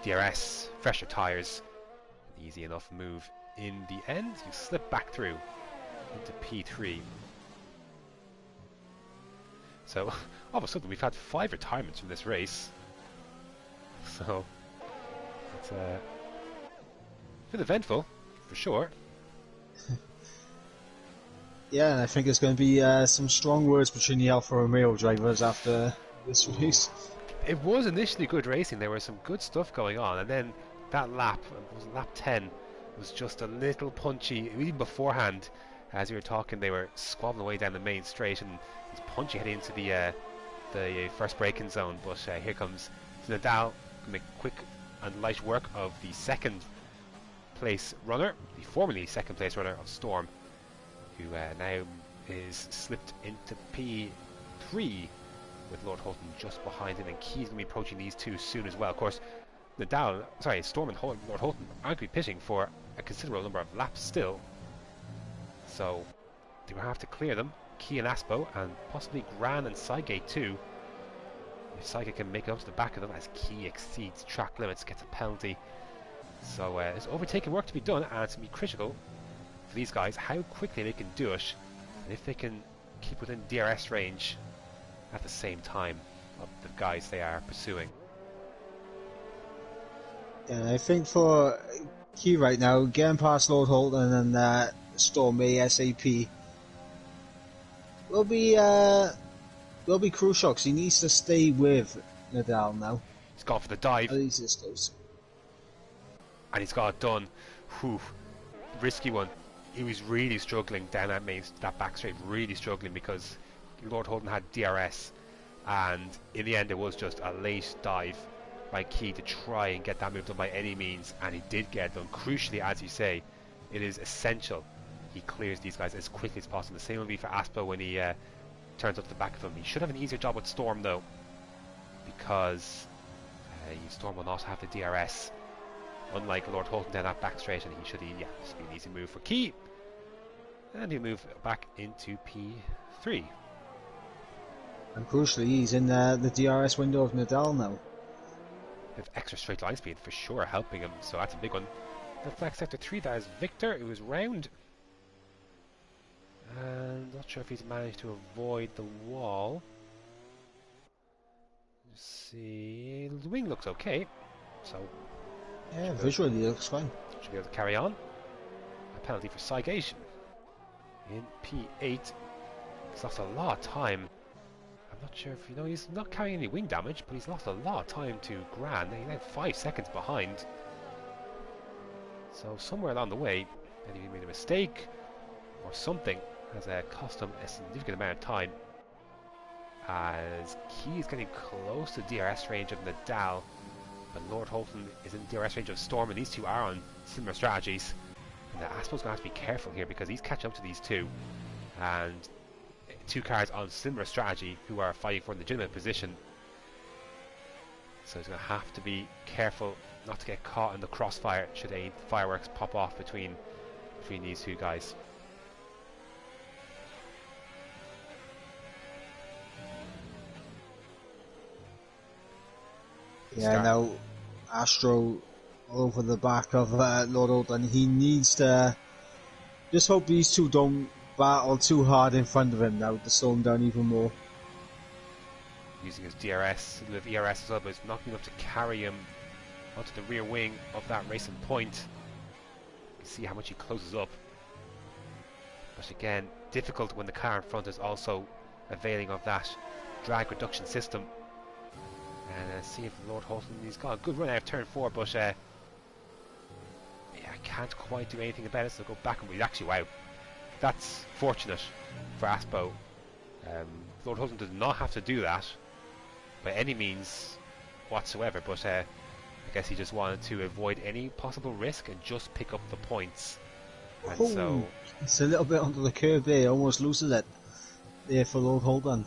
DRS, fresher tyres, an easy enough move in the end. You slip back through into P3. So all of a sudden we've had 5 retirements from this race. So it's a bit eventful, for sure. Yeah, and I think it's going to be some strong words between the Alfa Romeo drivers after this race. It was initially good racing. There was some good stuff going on, and then that lap, it was lap 10, was just a little punchy. Even beforehand, as we were talking, they were squabbling away down the main straight, and it was punchy heading into the first braking zone. But here comes Nadal, make quick and light work of the second place runner, the formerly second place runner of Storm, who now is slipped into P3 with Lord Holton just behind him, and Key's going to be approaching these two soon as well. Of course, Storm and Lord Holton aren't going to be pitting for a considerable number of laps still. So they will have to clear them. Key and Aspo, and possibly Gran and Sygate too. If Sygate can make it up to the back of them as Key exceeds track limits, gets a penalty. So there's overtaking work to be done, and it's going to be critical for these guys how quickly they can do it, and if they can keep within DRS range at the same time of the guys they are pursuing. Yeah, I think for Key right now, getting past Lord Holton and Storm ASAP will be crucial because he needs to stay with Nadal now. He's gone for the dive. At least this goes. And he's got it done. Whew. Risky one. He was really struggling down that back straight, really struggling because Lord Holden had DRS, and in the end it was just a late dive by Key to try and get that move done by any means, and he did get it done. Crucially, as you say, it is essential he clears these guys as quickly as possible. The same will be for Aspo when he turns up to the back of him. He should have an easier job with Storm though, because Storm will not have the DRS. Unlike Lord Holton down that back straight, and this should be an easy move for Key. And he'll move back into P3. And crucially, he's in the DRS window of Nadal now. With extra straight line speed for sure helping him, so that's a big one. The flag sector 3, that is Victor, it was round. And not sure if he's managed to avoid the wall. Let's see, the wing looks okay, so yeah, visually it looks fine. Should be able to carry on. A penalty for Sygate in P8. He's lost a lot of time. I'm not sure if he's not carrying any wing damage, but he's lost a lot of time to Gran. He's now 5 seconds behind. So somewhere along the way, either he made a mistake or something has cost him a significant amount of time. As Key is getting close to DRS range of Nadal, but Lord Holton is in DRS range of Storm, and these two are on similar strategies. And Aspo's going to have to be careful here because he's catching up to these two, and two cars on similar strategy who are fighting for a legitimate position. So he's going to have to be careful not to get caught in the crossfire should any fireworks pop off between these two guys. Yeah, now Astro all over the back of Lord Holton. He needs to just hope these two don't battle too hard in front of him now to slow him down even more. Using his DRS, with ERS as well, but it's not enough to carry him onto the rear wing of that racing point. You can see how much he closes up. But again, difficult when the car in front is also availing of that drag reduction system. And see if Lord Holton, he's got a good run out of turn 4, but yeah, I can't quite do anything about it, so go back and read. Actually, wow, that's fortunate for Aspo. Lord Holton does not have to do that by any means whatsoever, but I guess he just wanted to avoid any possible risk and just pick up the points. And so it's a little bit under the curve there, almost loses it there for Lord Holton.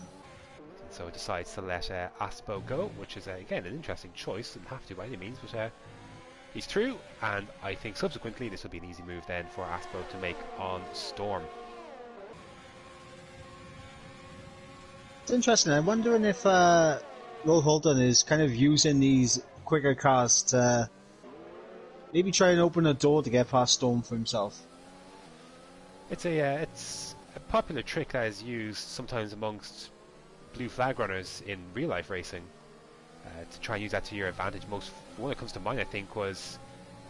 So he decides to let Aspo go, which is again an interesting choice. Didn't have to by any means, but he's through, and I think subsequently this will be an easy move then for Aspo to make on Storm. It's interesting. I'm wondering if Lord Holton is kind of using these quicker cars to maybe try and open a door to get past Storm for himself. It's a popular trick that is used sometimes amongst blue flag runners in real life racing to try and use that to your advantage. Most one that comes to mind, I think it was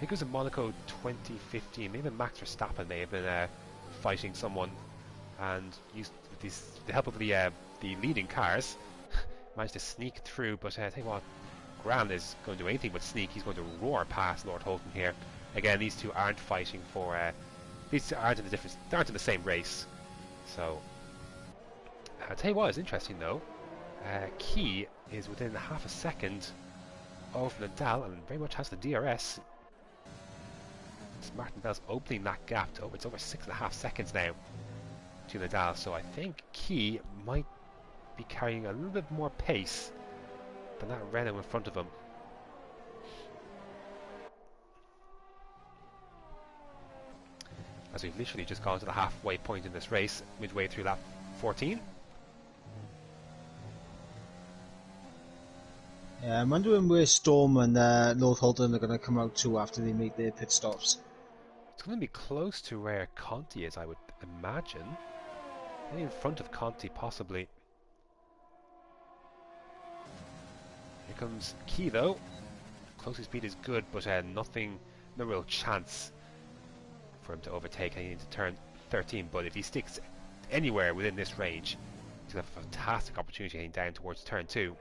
in Monaco 2015. Maybe Max Verstappen may have been fighting someone, and used the help of the leading cars managed to sneak through. But I tell you what, Gran is going to do anything but sneak. He's going to roar past Lord Holton here. Again, these two aren't fighting for these two aren't in the same race. So I'll tell you what is interesting though, Key is within half a second of Nadal and very much has the DRS. Martin Bell's opening that gap to it's over 6.5 seconds now to Nadal, so I think Key might be carrying a little bit more pace than that Renault in front of him. as we've literally just gone to the halfway point in this race, midway through lap 14. Yeah, I'm wondering where Storm and Lord Holden are going to come out to after they make their pit stops. It's going to be close to where Conti is, I would imagine. Maybe in front of Conti, possibly. Here comes Key, though. Closing speed is good, but no real chance for him to overtake heading into turn 13. But if he sticks anywhere within this range, he's going to have a fantastic opportunity heading down towards turn 2.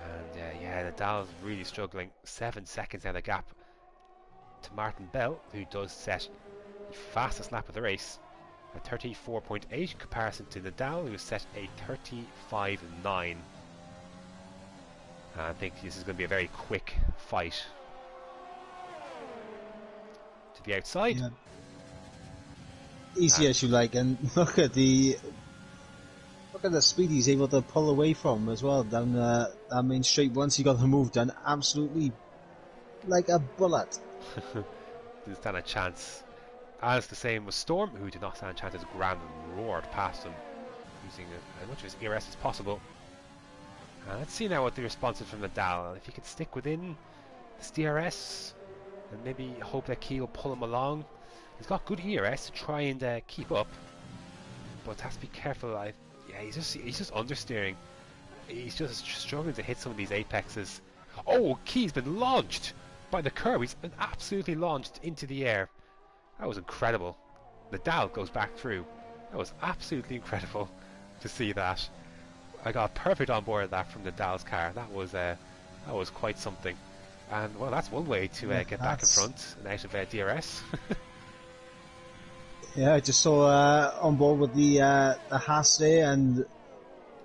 And yeah, Nadal's really struggling. 7 seconds now the gap to Martin Bell, who does set the fastest lap of the race at 34.8 in comparison to Nadal, who has set a 35.9. I think this is going to be a very quick fight. To the outside. Yeah. Easy as you like, and look at the speed he's able to pull away from as well down that main straight. Once he got the move done, absolutely like a bullet. Didn't stand a chance. As the same with Storm, who did not stand a chance as Grand roared past him, using as much of his ERS as possible. Let's see now what the response is from Nadal. If he can stick within this DRS and maybe hope that Key will pull him along. He's got good ERS to try and keep up, but has to be careful. Yeah, he's just understeering. He's just struggling to hit some of these apexes. Oh, Key's been launched by the curb. He's been absolutely launched into the air. That was incredible. Nadal goes back through. That was absolutely incredible to see that. I got perfect on board of that from Nadal's car. That was quite something. And well, that's one way to get back in front and out of DRS. Yeah, I just saw on board with the Haas there, and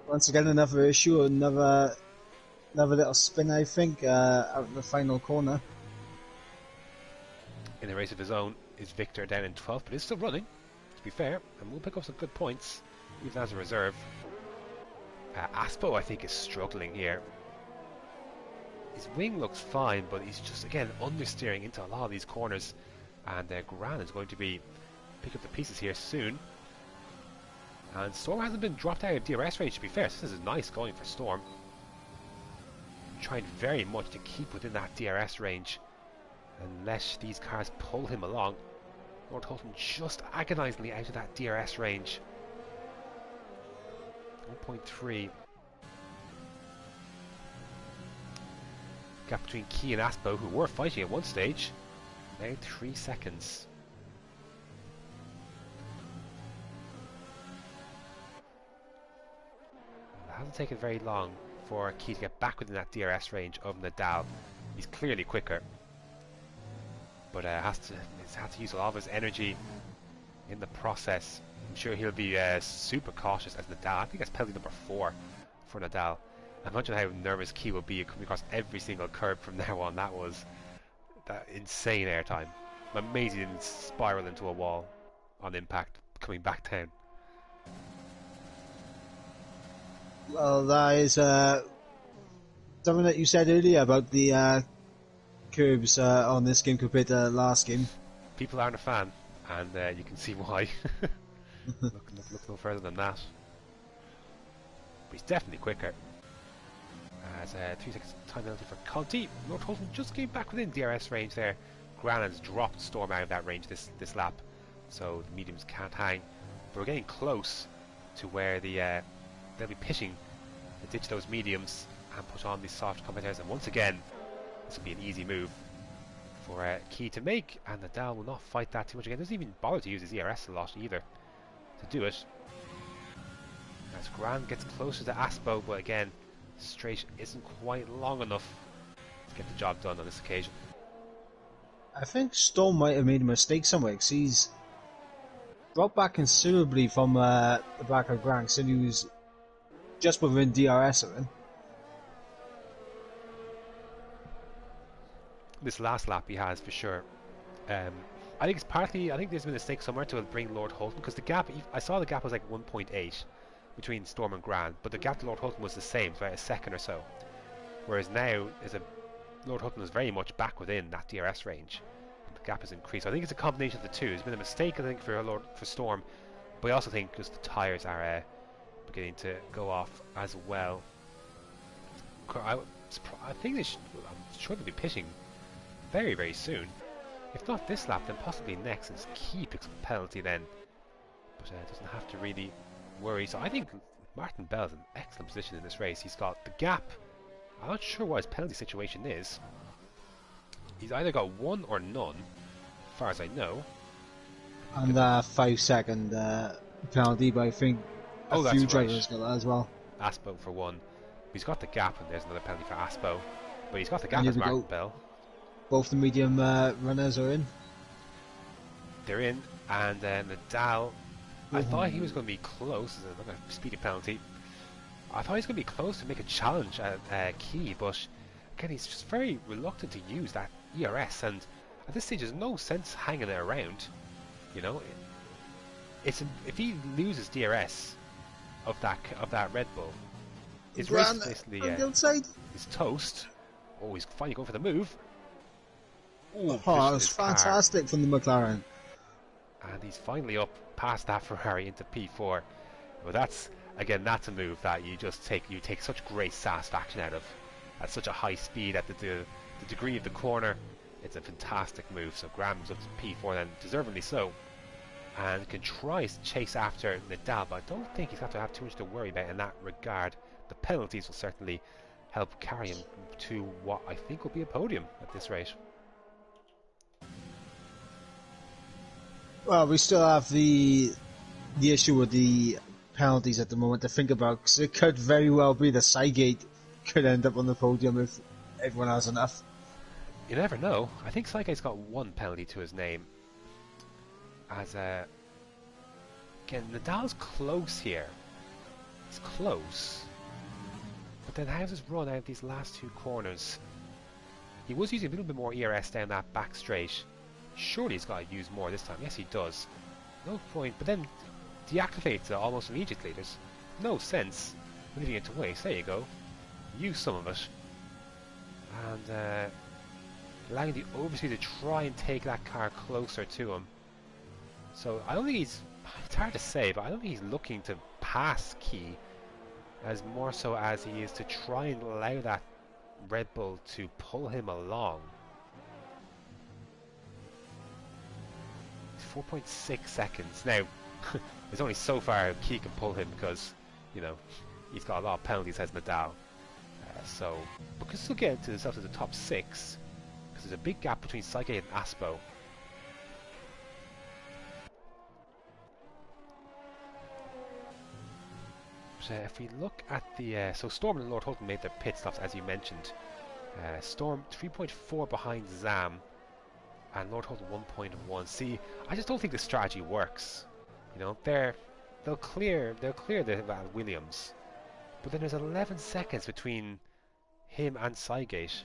once again another issue, another little spin, I think, out of the final corner. In a race of his own is Victor down in 12th, but he's still running, to be fair, and will pick up some good points, even as a reserve. Aspo, I think, is struggling here. His wing looks fine, but he's just, again, understeering into a lot of these corners, and Gran is going to be pick up the pieces here soon. And Storm hasn't been dropped out of DRS range, to be fair, so this is nice going for Storm. Trying very much to keep within that DRS range, unless these cars pull him along. Lord Holton just agonisingly out of that DRS range. 1.3. Gap between Key and Aspo, who were fighting at one stage. Now 3 seconds. It hasn't taken very long for Key to get back within that DRS range of Nadal. He's clearly quicker, but he's had to use a lot of his energy in the process. I'm sure he'll be super cautious as Nadal. I think that's penalty number 4 for Nadal. Imagine how nervous Key will be coming across every single curb from now on. That was that insane airtime. I'm amazed he didn't spiral into a wall on impact coming back down. Well, that is something that you said earlier about the curbs on this game compared to the last game. People aren't a fan, and you can see why. look no further than that. But he's definitely quicker. As 3 seconds time penalty for Conti. Lord Holton just came back within DRS range there. Gran has dropped Storm out of that range this lap, so the mediums can't hang. But we're getting close to where they'll be pitching to ditch those mediums and put on these soft competitors. And once again, this will be an easy move for Key to make, and Nadal will not fight that too much again. Doesn't even bother to use his ERS a lot either to do it. As Gran gets closer to Aspo, but again, straight isn't quite long enough to get the job done on this occasion. I think Storm might have made a mistake somewhere, because he's dropped back considerably from the back of Gran, so he was just within DRS of him. This last lap he has for sure. I think it's partly, I think there's been a mistake somewhere to bring Lord Holton, because the gap, I saw the gap was like 1.8 between Storm and Gran, but the gap to Lord Holton was the same, so about a second or so. Whereas now, Lord Holton is very much back within that DRS range. the gap has increased. I think it's a combination of the two. It's been a mistake, I think, for Storm, but I also think just the tyres are beginning to go off as well. I think I'm sure they'll be pitching very, very soon. If not this lap, then possibly next, as Key picks up a penalty then. But doesn't have to really worry. So I think Martin Bell's in an excellent position in this race. He's got the gap. I'm not sure what his penalty situation is. He's either got one or none, as far as I know. And 5-second penalty, but I think a few drivers got that as well. Aspo for one. He's got the gap, and there's another penalty for Aspo. But he's got the gap as Martin Bell. Both the medium runners are in. They're in, and Nadal. I thought he was going to be close. There's another speeding penalty. I thought he was going to be close to make a challenge at Key, but again, he's just very reluctant to use that ERS, and at this stage, there's no sense hanging it around. You know, if he loses DRS of that Red Bull, his race basically is toast. Oh, he's finally going for the move. Oh, that was fantastic from the McLaren. And he's finally up past that Ferrari into P4. Well, that's a move that you take such great satisfaction out of at such a high speed at the degree of the corner. It's a fantastic move. So Graham's up to P4 then, deservedly so, and can try to chase after Nadal, but I don't think he's got to have too much to worry about in that regard. The penalties will certainly help carry him to what I think will be a podium at this rate. Well, we still have the issue with the penalties at the moment to think about, because it could very well be that Seigate could end up on the podium if everyone has enough. You never know. I think Saigate's got one penalty to his name. As again, Nadal's close here. He's close. But then how's his run out of these last two corners? He was using a little bit more ERS down that back straight. Surely he's got to use more this time. Yes, he does. No point. But then deactivates it almost immediately. There's no sense leaving it to waste. There you go. Use some of it. And allowing the overseer to try and take that car closer to him. So I don't think it's hard to say, but I don't think he's looking to pass Key as more so as he is to try and allow that Red Bull to pull him along. 4.6 seconds. Now, there's only so far Key can pull him because, you know, he's got a lot of penalties as Nadal. So, but can still get to himself to the top 6 because there's a big gap between Saigate and Aspo. But if we look at the so Storm and Lord Holton made their pit stops as you mentioned. Storm 3.4 behind Zam, and Lord Holton 1.1. See, I just don't think the strategy works. You know, they'll clear the Williams, but then there's 11 seconds between him and Seigate,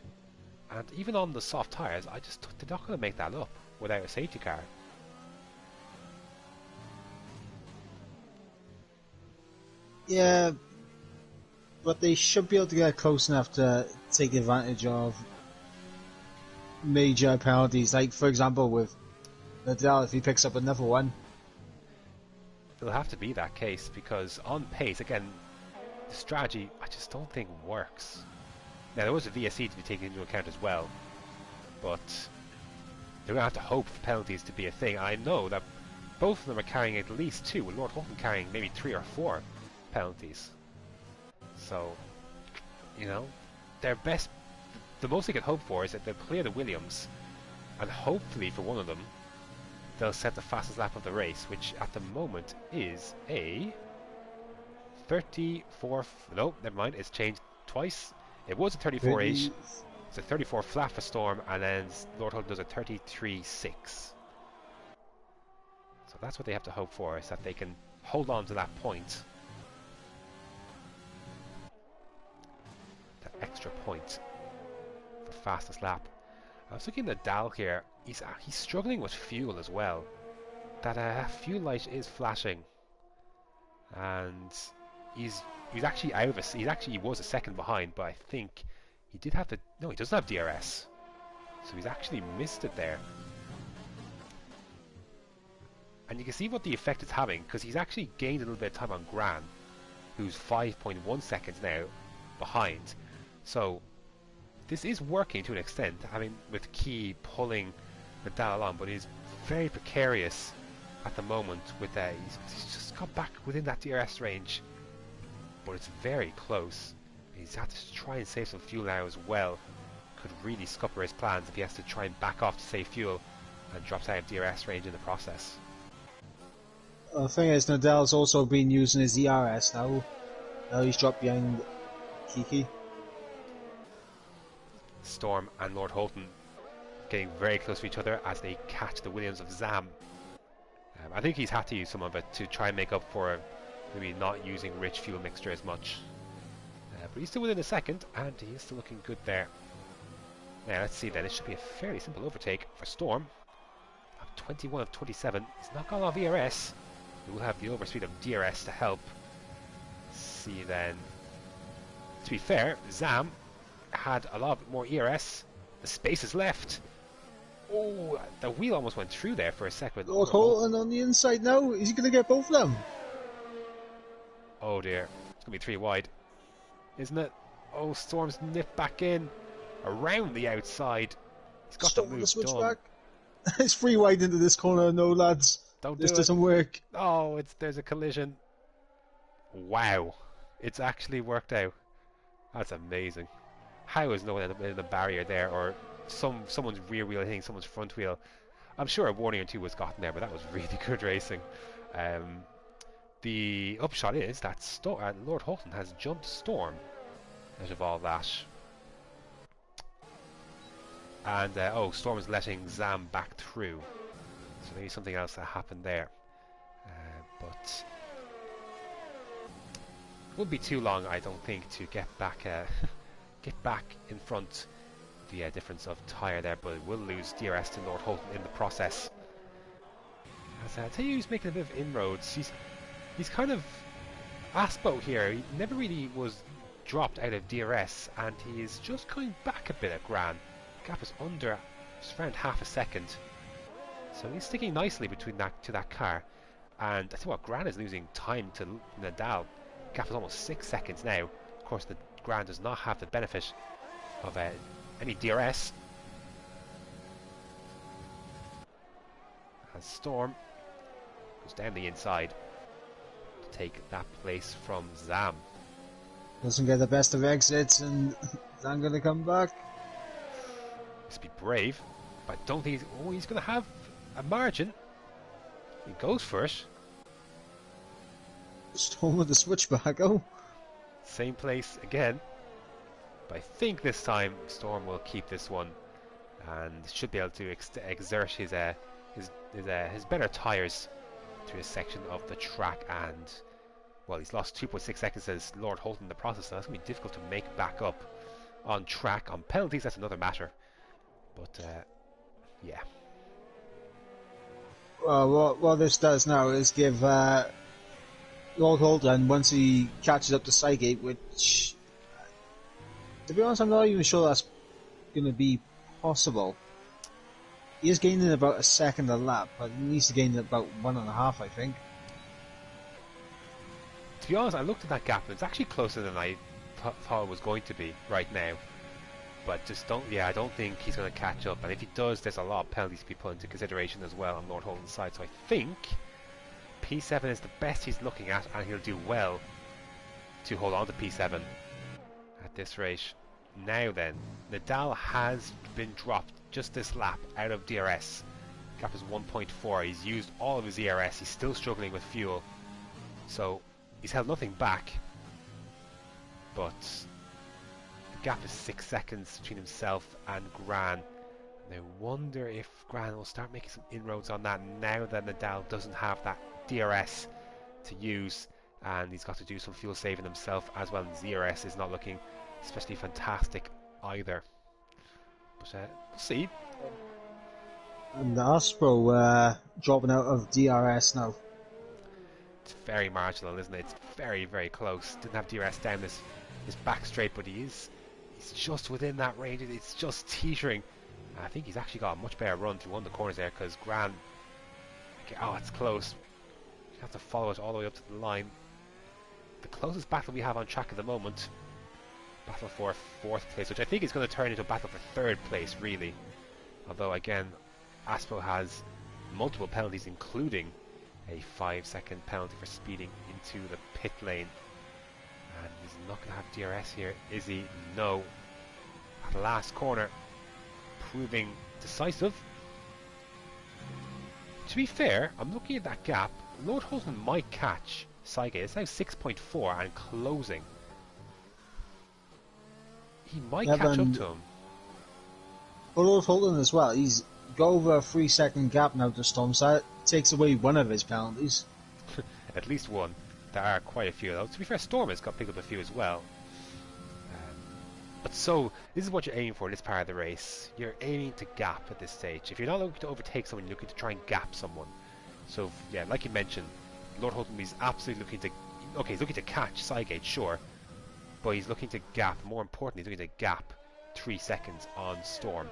and even on the soft tires, they're not going to make that up without a safety car. Yeah, but they should be able to get close enough to take advantage of major penalties, like for example with Nadal if he picks up another one. It'll have to be that case because on pace, again, the strategy I just don't think works. Now there was a VSC to be taken into account as well, but they're going to have to hope for penalties to be a thing. I know that both of them are carrying at least 2, with Lord Holton carrying maybe 3 or 4 penalties. So, you know, their best, the most they can hope for is that they'll clear the Williams, and hopefully for one of them, they'll set the fastest lap of the race, which at the moment is a 34. No, never mind. It's changed twice. It was a 34.8. It's a 34 flat for Storm, and then Lord Holton does a 33.6. So that's what they have to hope for, is that they can hold on to that point. That extra point for fastest lap. I was looking at Nadal here. He's struggling with fuel as well. That fuel light is flashing, and he's actually out of a. He was a second behind, but I think he did have the. No, he doesn't have DRS, so he's actually missed it there. And you can see what the effect it's having, because he's actually gained a little bit of time on Gran, who's 5.1 seconds now behind. So this is working to an extent, having with Key pulling Nadal along, but he's very precarious at the moment with that. He's just got back within that DRS range, but it's very close. He's had to try and save some fuel now as well. Could really scupper his plans if he has to try and back off to save fuel and drops out of DRS range in the process. The thing is, Nadal's also been using his ERS now. Now he's dropped behind Kiki. Storm and Lord Holton getting very close to each other as they catch the Williams of Zam. I think he's had to use some of it to try and make up for maybe not using rich fuel mixture as much. But he's still within a second, and he is still looking good there. Now let's see then, it should be a fairly simple overtake for Storm. 21 of 27, he's not got a lot of ERS. He will have the overspeed of DRS to help. Let's see then. To be fair, Zam had a lot more ERS. The space is left. Oh, the wheel almost went through there for a second. Lord Holton on the inside now. Is he going to get both of them? Oh dear, it's going to be 3 wide, isn't it? Oh, Storm's nipped back in around the outside. He's got the move done. It's 3 wide into this corner. No, lads. This doesn't work. Oh, there's a collision. Wow, it's actually worked out. That's amazing. How is no one in the barrier there, or someone's rear wheel hitting someone's front wheel? I'm sure a warning or two was gotten there, but that was really good racing. The upshot is that Lord Holton has jumped Storm out of all that. And Storm is letting Zam back through. So maybe something else that happened there. But it wouldn't be too long, I don't think, to get back in front. The difference of tyre there, but it will lose DRS to Lord Holton in the process. As I tell you, he's making a bit of inroads. He's kind of Aspo here. He never really was dropped out of DRS, and he is just coming back a bit at Gran. Gap is under just around half a second, so he's sticking nicely between that car. And I tell you what, Gran is losing time to Nadal. Gap is almost 6 seconds now. Of course, the Gran does not have the benefit of any DRS. As Storm goes down the inside to take that place from Zam. Doesn't get the best of exits, and Zam going to come back. Must be brave, but I don't think he's going to have a margin. He goes for it. Storm with the switchback. Oh, same place again. But I think this time Storm will keep this one and should be able to exert his better tyres through a section of the track. And well, he's lost 2.6 seconds as Lord Holton in the process, so that's going to be difficult to make back up on track. On penalties, that's another matter. But yeah. Well, what this does now is give Lord Holton, once he catches up to Sidegate, which, to be honest, I'm not even sure that's going to be possible. He is gaining about a second a lap, but he needs to gain about 1.5, I think. To be honest, I looked at that gap and it's actually closer than I thought it was going to be right now. But I don't think he's going to catch up. And if he does, there's a lot of penalties to be put into consideration as well on Lord Holton's side. So I think P7 is the best he's looking at, and he'll do well to hold on to P7 at this rate. Now then, Nadal has been dropped just this lap out of DRS. Gap is 1.4. He's used all of his ERS. He's still struggling with fuel. So he's held nothing back. But the gap is 6 seconds between himself and Gran. And I wonder if Gran will start making some inroads on that now that Nadal doesn't have that DRS to use, and he's got to do some fuel saving himself as well. And ZRS is not looking especially fantastic either. But we'll see. And Aspro dropping out of DRS now. It's very marginal, isn't it? It's very, very close. Didn't have DRS down his back straight, but he's just within that range. It's just teetering. I think he's actually got a much better run through one of the corners there, because Gran, Oh, it's close. You have to follow it all the way up to the line. The closest battle we have on track at the moment. Battle for 4th place, which I think is going to turn into a battle for 3rd place, really. Although, again, Aspo has multiple penalties, including a 5-second penalty for speeding into the pit lane. And he's not going to have DRS here, is he? No. At the last corner, proving decisive. To be fair, I'm looking at that gap. Lord Holton might catch Saigate. It's now 6.4 and closing. He might catch up to him. But Lord Holton as well, he's got over a 3-second gap now to Storm, so that takes away one of his penalties. At least one. There are quite a few though. To be fair, Storm has got picked up a few as well. But so, this is what you're aiming for in this part of the race. You're aiming to gap at this stage. If you're not looking to overtake someone, you're looking to try and gap someone. So, yeah, like you mentioned, Lord Holton is absolutely looking to... Okay, he's looking to catch Saigate, sure. But he's looking to gap, more importantly, he's looking to gap 3 seconds on Storm.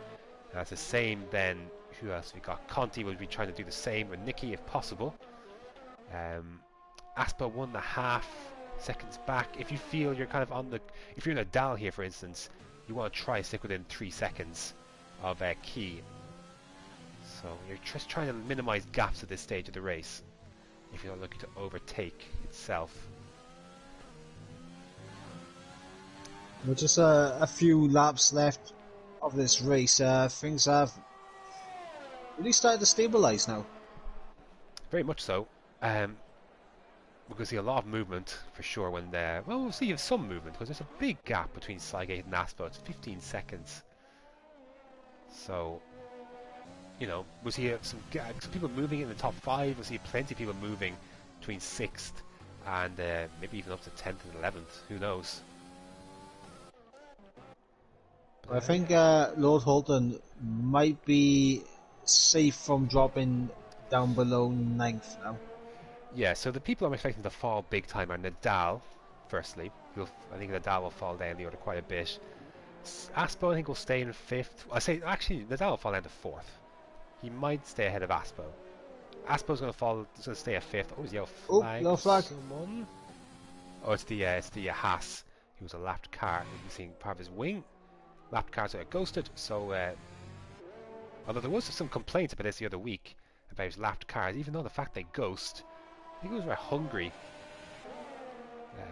And that's the same then, who else we got? Conti will be trying to do the same with Nikki if possible. Aspa 1.5 seconds back. If you feel you're kind of on the... If you're in a Dal here, for instance, you want to try and stick within 3 seconds of key. So you're just trying to minimize gaps at this stage of the race if you're not looking to overtake itself. With just a few laps left of this race, things have really started to stabilise now. Very much so. We're going to see a lot of movement for sure when there. Well, we'll see some movement because there's a big gap between Saigate and Aspo. It's 15 seconds. So, you know, we'll see some people moving in the top 5. We'll see plenty of people moving between 6th and maybe even up to 10th and 11th. Who knows? I think Lord Holton might be safe from dropping down below 9th now. Yeah, so the people I'm expecting to fall big time are Nadal, firstly. I think Nadal will fall down the order quite a bit. Aspo, I think, will stay in 5th. I say, actually, Nadal will fall down to 4th. He might stay ahead of Aspo. Aspo's going to stay at 5th. Oh, is yellow flag? Yellow flag. Someone? Oh, it's the Haas. He was a lapped car. You can see part of his wing. Lapped cars are ghosted, so although there was some complaints about this the other week about lapped cars, even though the fact they ghost, I think it was very Hungary.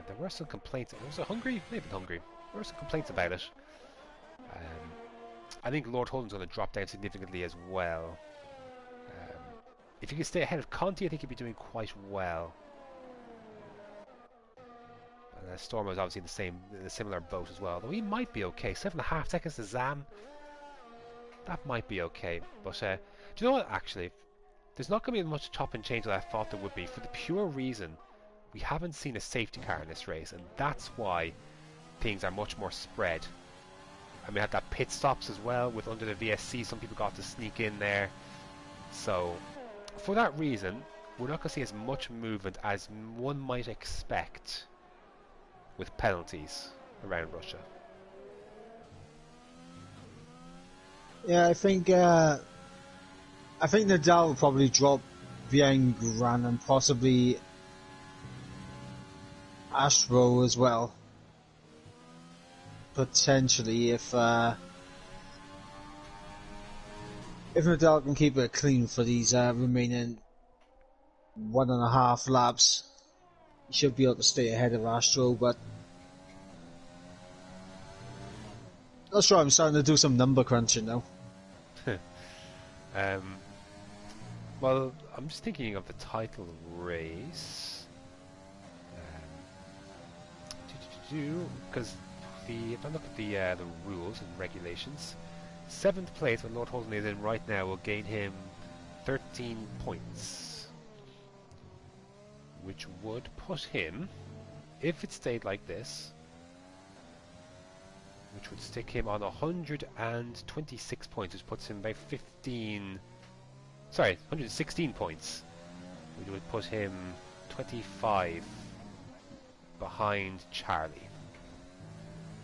There were some complaints. Was it Hungary? Maybe Hungary. There were some complaints about it. I think Lord Holden's going to drop down significantly as well. If he can stay ahead of Conti, I think he'd be doing quite well. Storm was obviously in a similar boat as well, though he might be okay. 7.5 seconds to Zam. That might be okay. But do you know what? Actually, there's not going to be much chop and change that I thought there would be, for the pure reason we haven't seen a safety car in this race, and that's why things are much more spread. And we had that pit stops as well with under the VSC. Some people got to sneak in there. So for that reason, we're not going to see as much movement as one might expect with penalties around Russia. Yeah, I think Nadal will probably drop behind Gran and possibly Astro as well. Potentially, if Nadal can keep it clean for these remaining 1.5 laps, he should be able to stay ahead of Astro, but not sure. I'm starting to do some number crunching now. Well, I'm just thinking of the title race. Because if I look at the rules and regulations, 7th place, where Lord Holden is in right now, will gain him 13 points, which would put him, if it stayed like this, which would stick him on 126 points, which puts him by 116 points, which would put him 25 behind Charlie.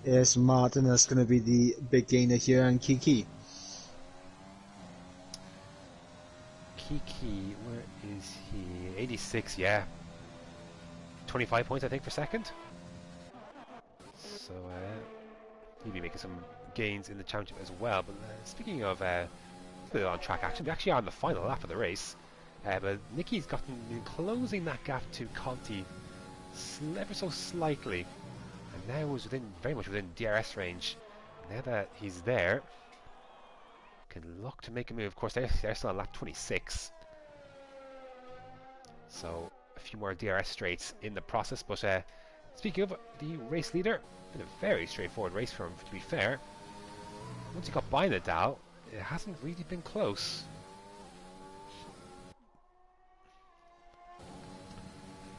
Yes, Martin is going to be the big gainer here, and Kiki. Kiki, where he 86, yeah. 25 points, I think, per second. So he'll be making some gains in the championship as well. But speaking of on track action, we actually are on the final lap of the race. But Nicky's been closing that gap to Conti ever so slightly, and now is very much within DRS range. Now that he's there, can look to make a move. Of course, they're still on lap 26, so a few more DRS straights in the process. But speaking of the race leader, been a very straightforward race for him, to be fair. Once he got by Nadal, it hasn't really been close.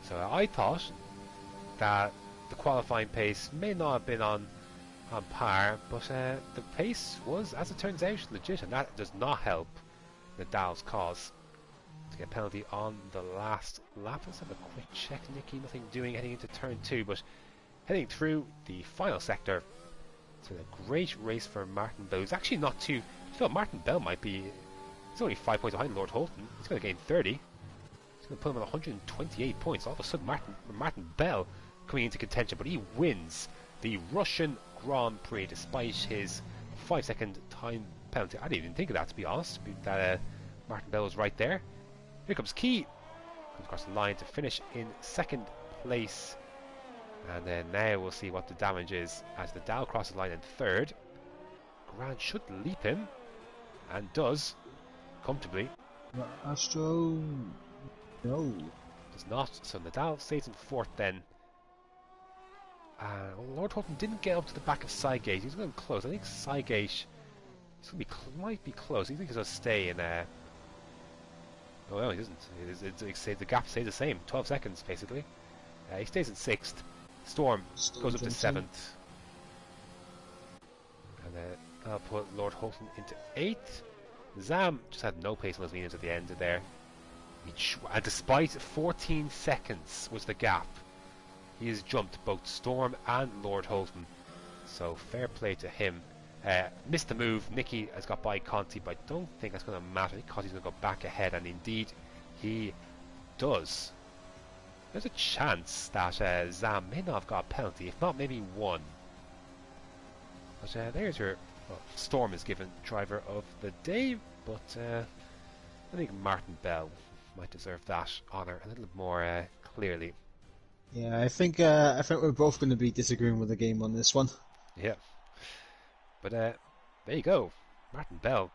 So I thought that the qualifying pace may not have been on par, but the pace was, as it turns out, legit, and that does not help Nadal's cause. To get a penalty on the last lap. Let's have a quick check. Nicky, nothing doing heading into turn 2, but heading through the final sector. So a great race for Martin Bell. He's actually not too... I thought Martin Bell might be... He's only 5 points behind Lord Holton. He's going to gain 30. He's going to put him at 128 points. All of a sudden, Martin Bell coming into contention, but he wins the Russian Grand Prix despite his 5-second time penalty. I didn't even think of that, to be honest, that Martin Bell was right there. Here comes Key. Comes across the line to finish in 2nd place. And then now we'll see what the damage is as the Nadal crosses the line in 3rd. Grant should leap him, and does, comfortably. Astro, no. Does not, so Nadal stays in 4th then. Lord Holton didn't get up to the back of Sygate. He's going close. I think Sygate might be close. I think he's going to stay in there. Oh no, he doesn't. The gap stays the same. 12 seconds, basically. He stays in 6th. Storm goes up to 7th. And I'll put Lord Holton into 8th. Zam just had no pace on his leaners at the end of there. And despite 14 seconds was the gap, he has jumped both Storm and Lord Holton. So fair play to him. Missed the move. Nicky has got by Conti, but I don't think that's going to matter. I think Conti's going to go back ahead, and indeed he does. There's a chance that Zam may not have got a penalty, if not maybe one. But there's your... Well, Storm is given driver of the day, but I think Martin Bell might deserve that honour a little more clearly. Yeah, I think we're both going to be disagreeing with the game on this one. Yeah. But there you go. Martin Bell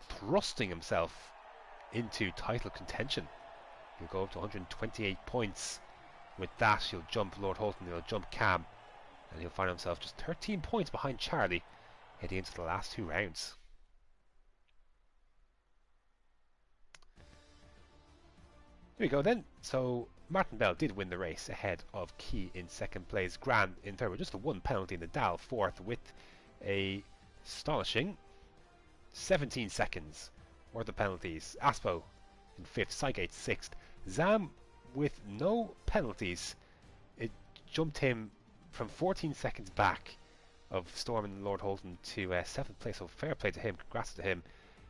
thrusting himself into title contention. He'll go up to 128 points. With that, he'll jump Lord Holton, he'll jump Cam, and he'll find himself just 13 points behind Charlie heading into the last 2 rounds. Here we go then. So Martin Bell did win the race ahead of Key in 2nd place, Gran in 3rd with just the 1 penalty, and Nadal 4th with a astonishing 17 seconds worth of penalties. Aspo in 5th, Sygate 6th. Zam with no penalties. It jumped him from 14 seconds back of Storm and Lord Holton to 7th place, so fair play to him, congrats to him.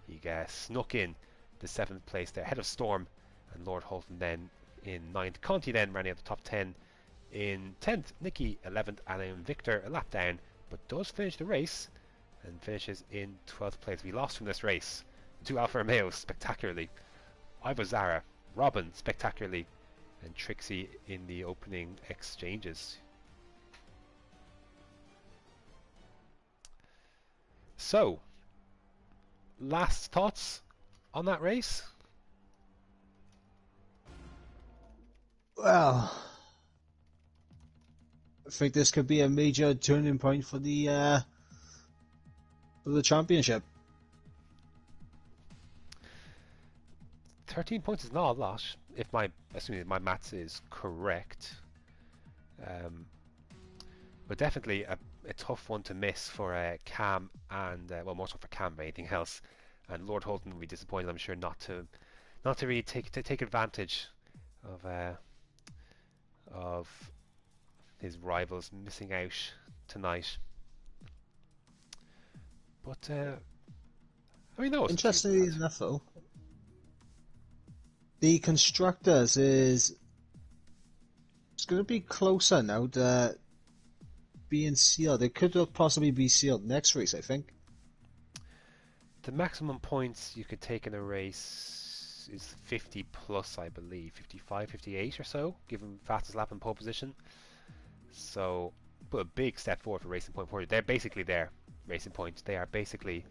He snuck in the 7th place there ahead of Storm and Lord Holton then in 9th. Conti then running out the top 10 in 10th, Nicky 11th, and then Victor a lap down, but does finish the race and finishes in 12th place. We lost from this race to Alfa Romeo spectacularly, Ivo Zara, Robin spectacularly, and Trixie in the opening exchanges. So, last thoughts on that race? Well, I think this could be a major turning point for the championship. 13 points is not a lot, assuming my maths is correct. But definitely a tough one to miss for Cam and well, more so for Cam than anything else. And Lord Holton will be disappointed, I'm sure, not to really take advantage of his rivals missing out tonight. But I mean, no. Interestingly enough, though, The constructors is it's going to be closer now to being sealed. It could possibly be sealed next race, I think. The maximum points you could take in a race is 50 plus, I believe, 55, 58 or so, given fastest lap and pole position. So, but a big step forward for Racing Point Forward. They're basically there, Racing Point. They are basically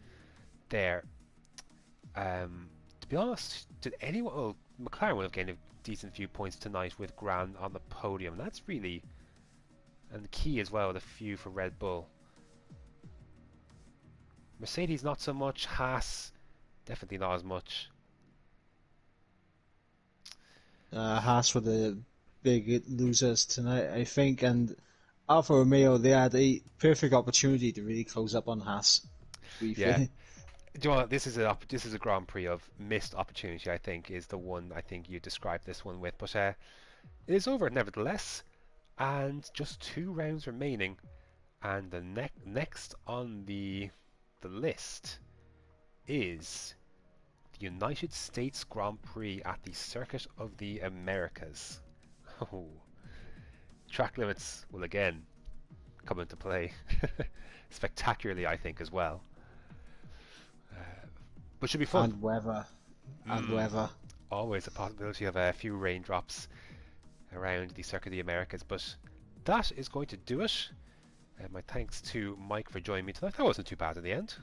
there. To be honest, did anyone? Well, McLaren would have gained a decent few points tonight with Gran on the podium. That's really and the key as well. The few for Red Bull. Mercedes not so much. Haas definitely not as much. Haas were the big losers tonight, I think, and Alfa Romeo they had a perfect opportunity to really close up on Haas. To be Yeah. fair. Do you know what, this is a Grand Prix of missed opportunity. I think is the one I think you described this one with, but it is over nevertheless, and just 2 rounds remaining, and the next on the list is the United States Grand Prix at the Circuit of the Americas. Oh, track limits will again come into play spectacularly, I think, as well. But should be fun. And weather, and Mm, weather. always a possibility of a few raindrops around the Circuit of the Americas. But that is going to do it. My thanks to Mike for joining me tonight. That wasn't too bad in the end.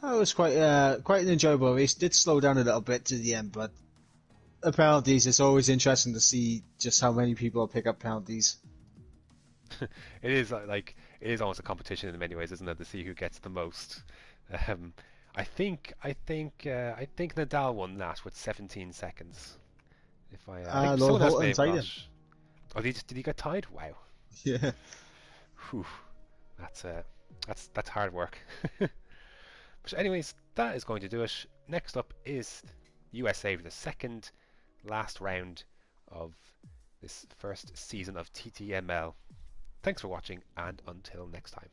That was quite an enjoyable race. Did slow down a little bit to the end, but the penalties. It's always interesting to see just how many people pick up penalties. It is like it is almost a competition in many ways, isn't it, to see who gets the most. Um, I think Nadal won that with 17 seconds. If I think Lord someone else may Holton have tied got. him. Oh, did he get tied? Wow. Yeah. Whew. That's that's hard work. But anyways, that is going to do it. Next up is USA for the second last round of this first season of TTML. Thanks for watching, and until next time.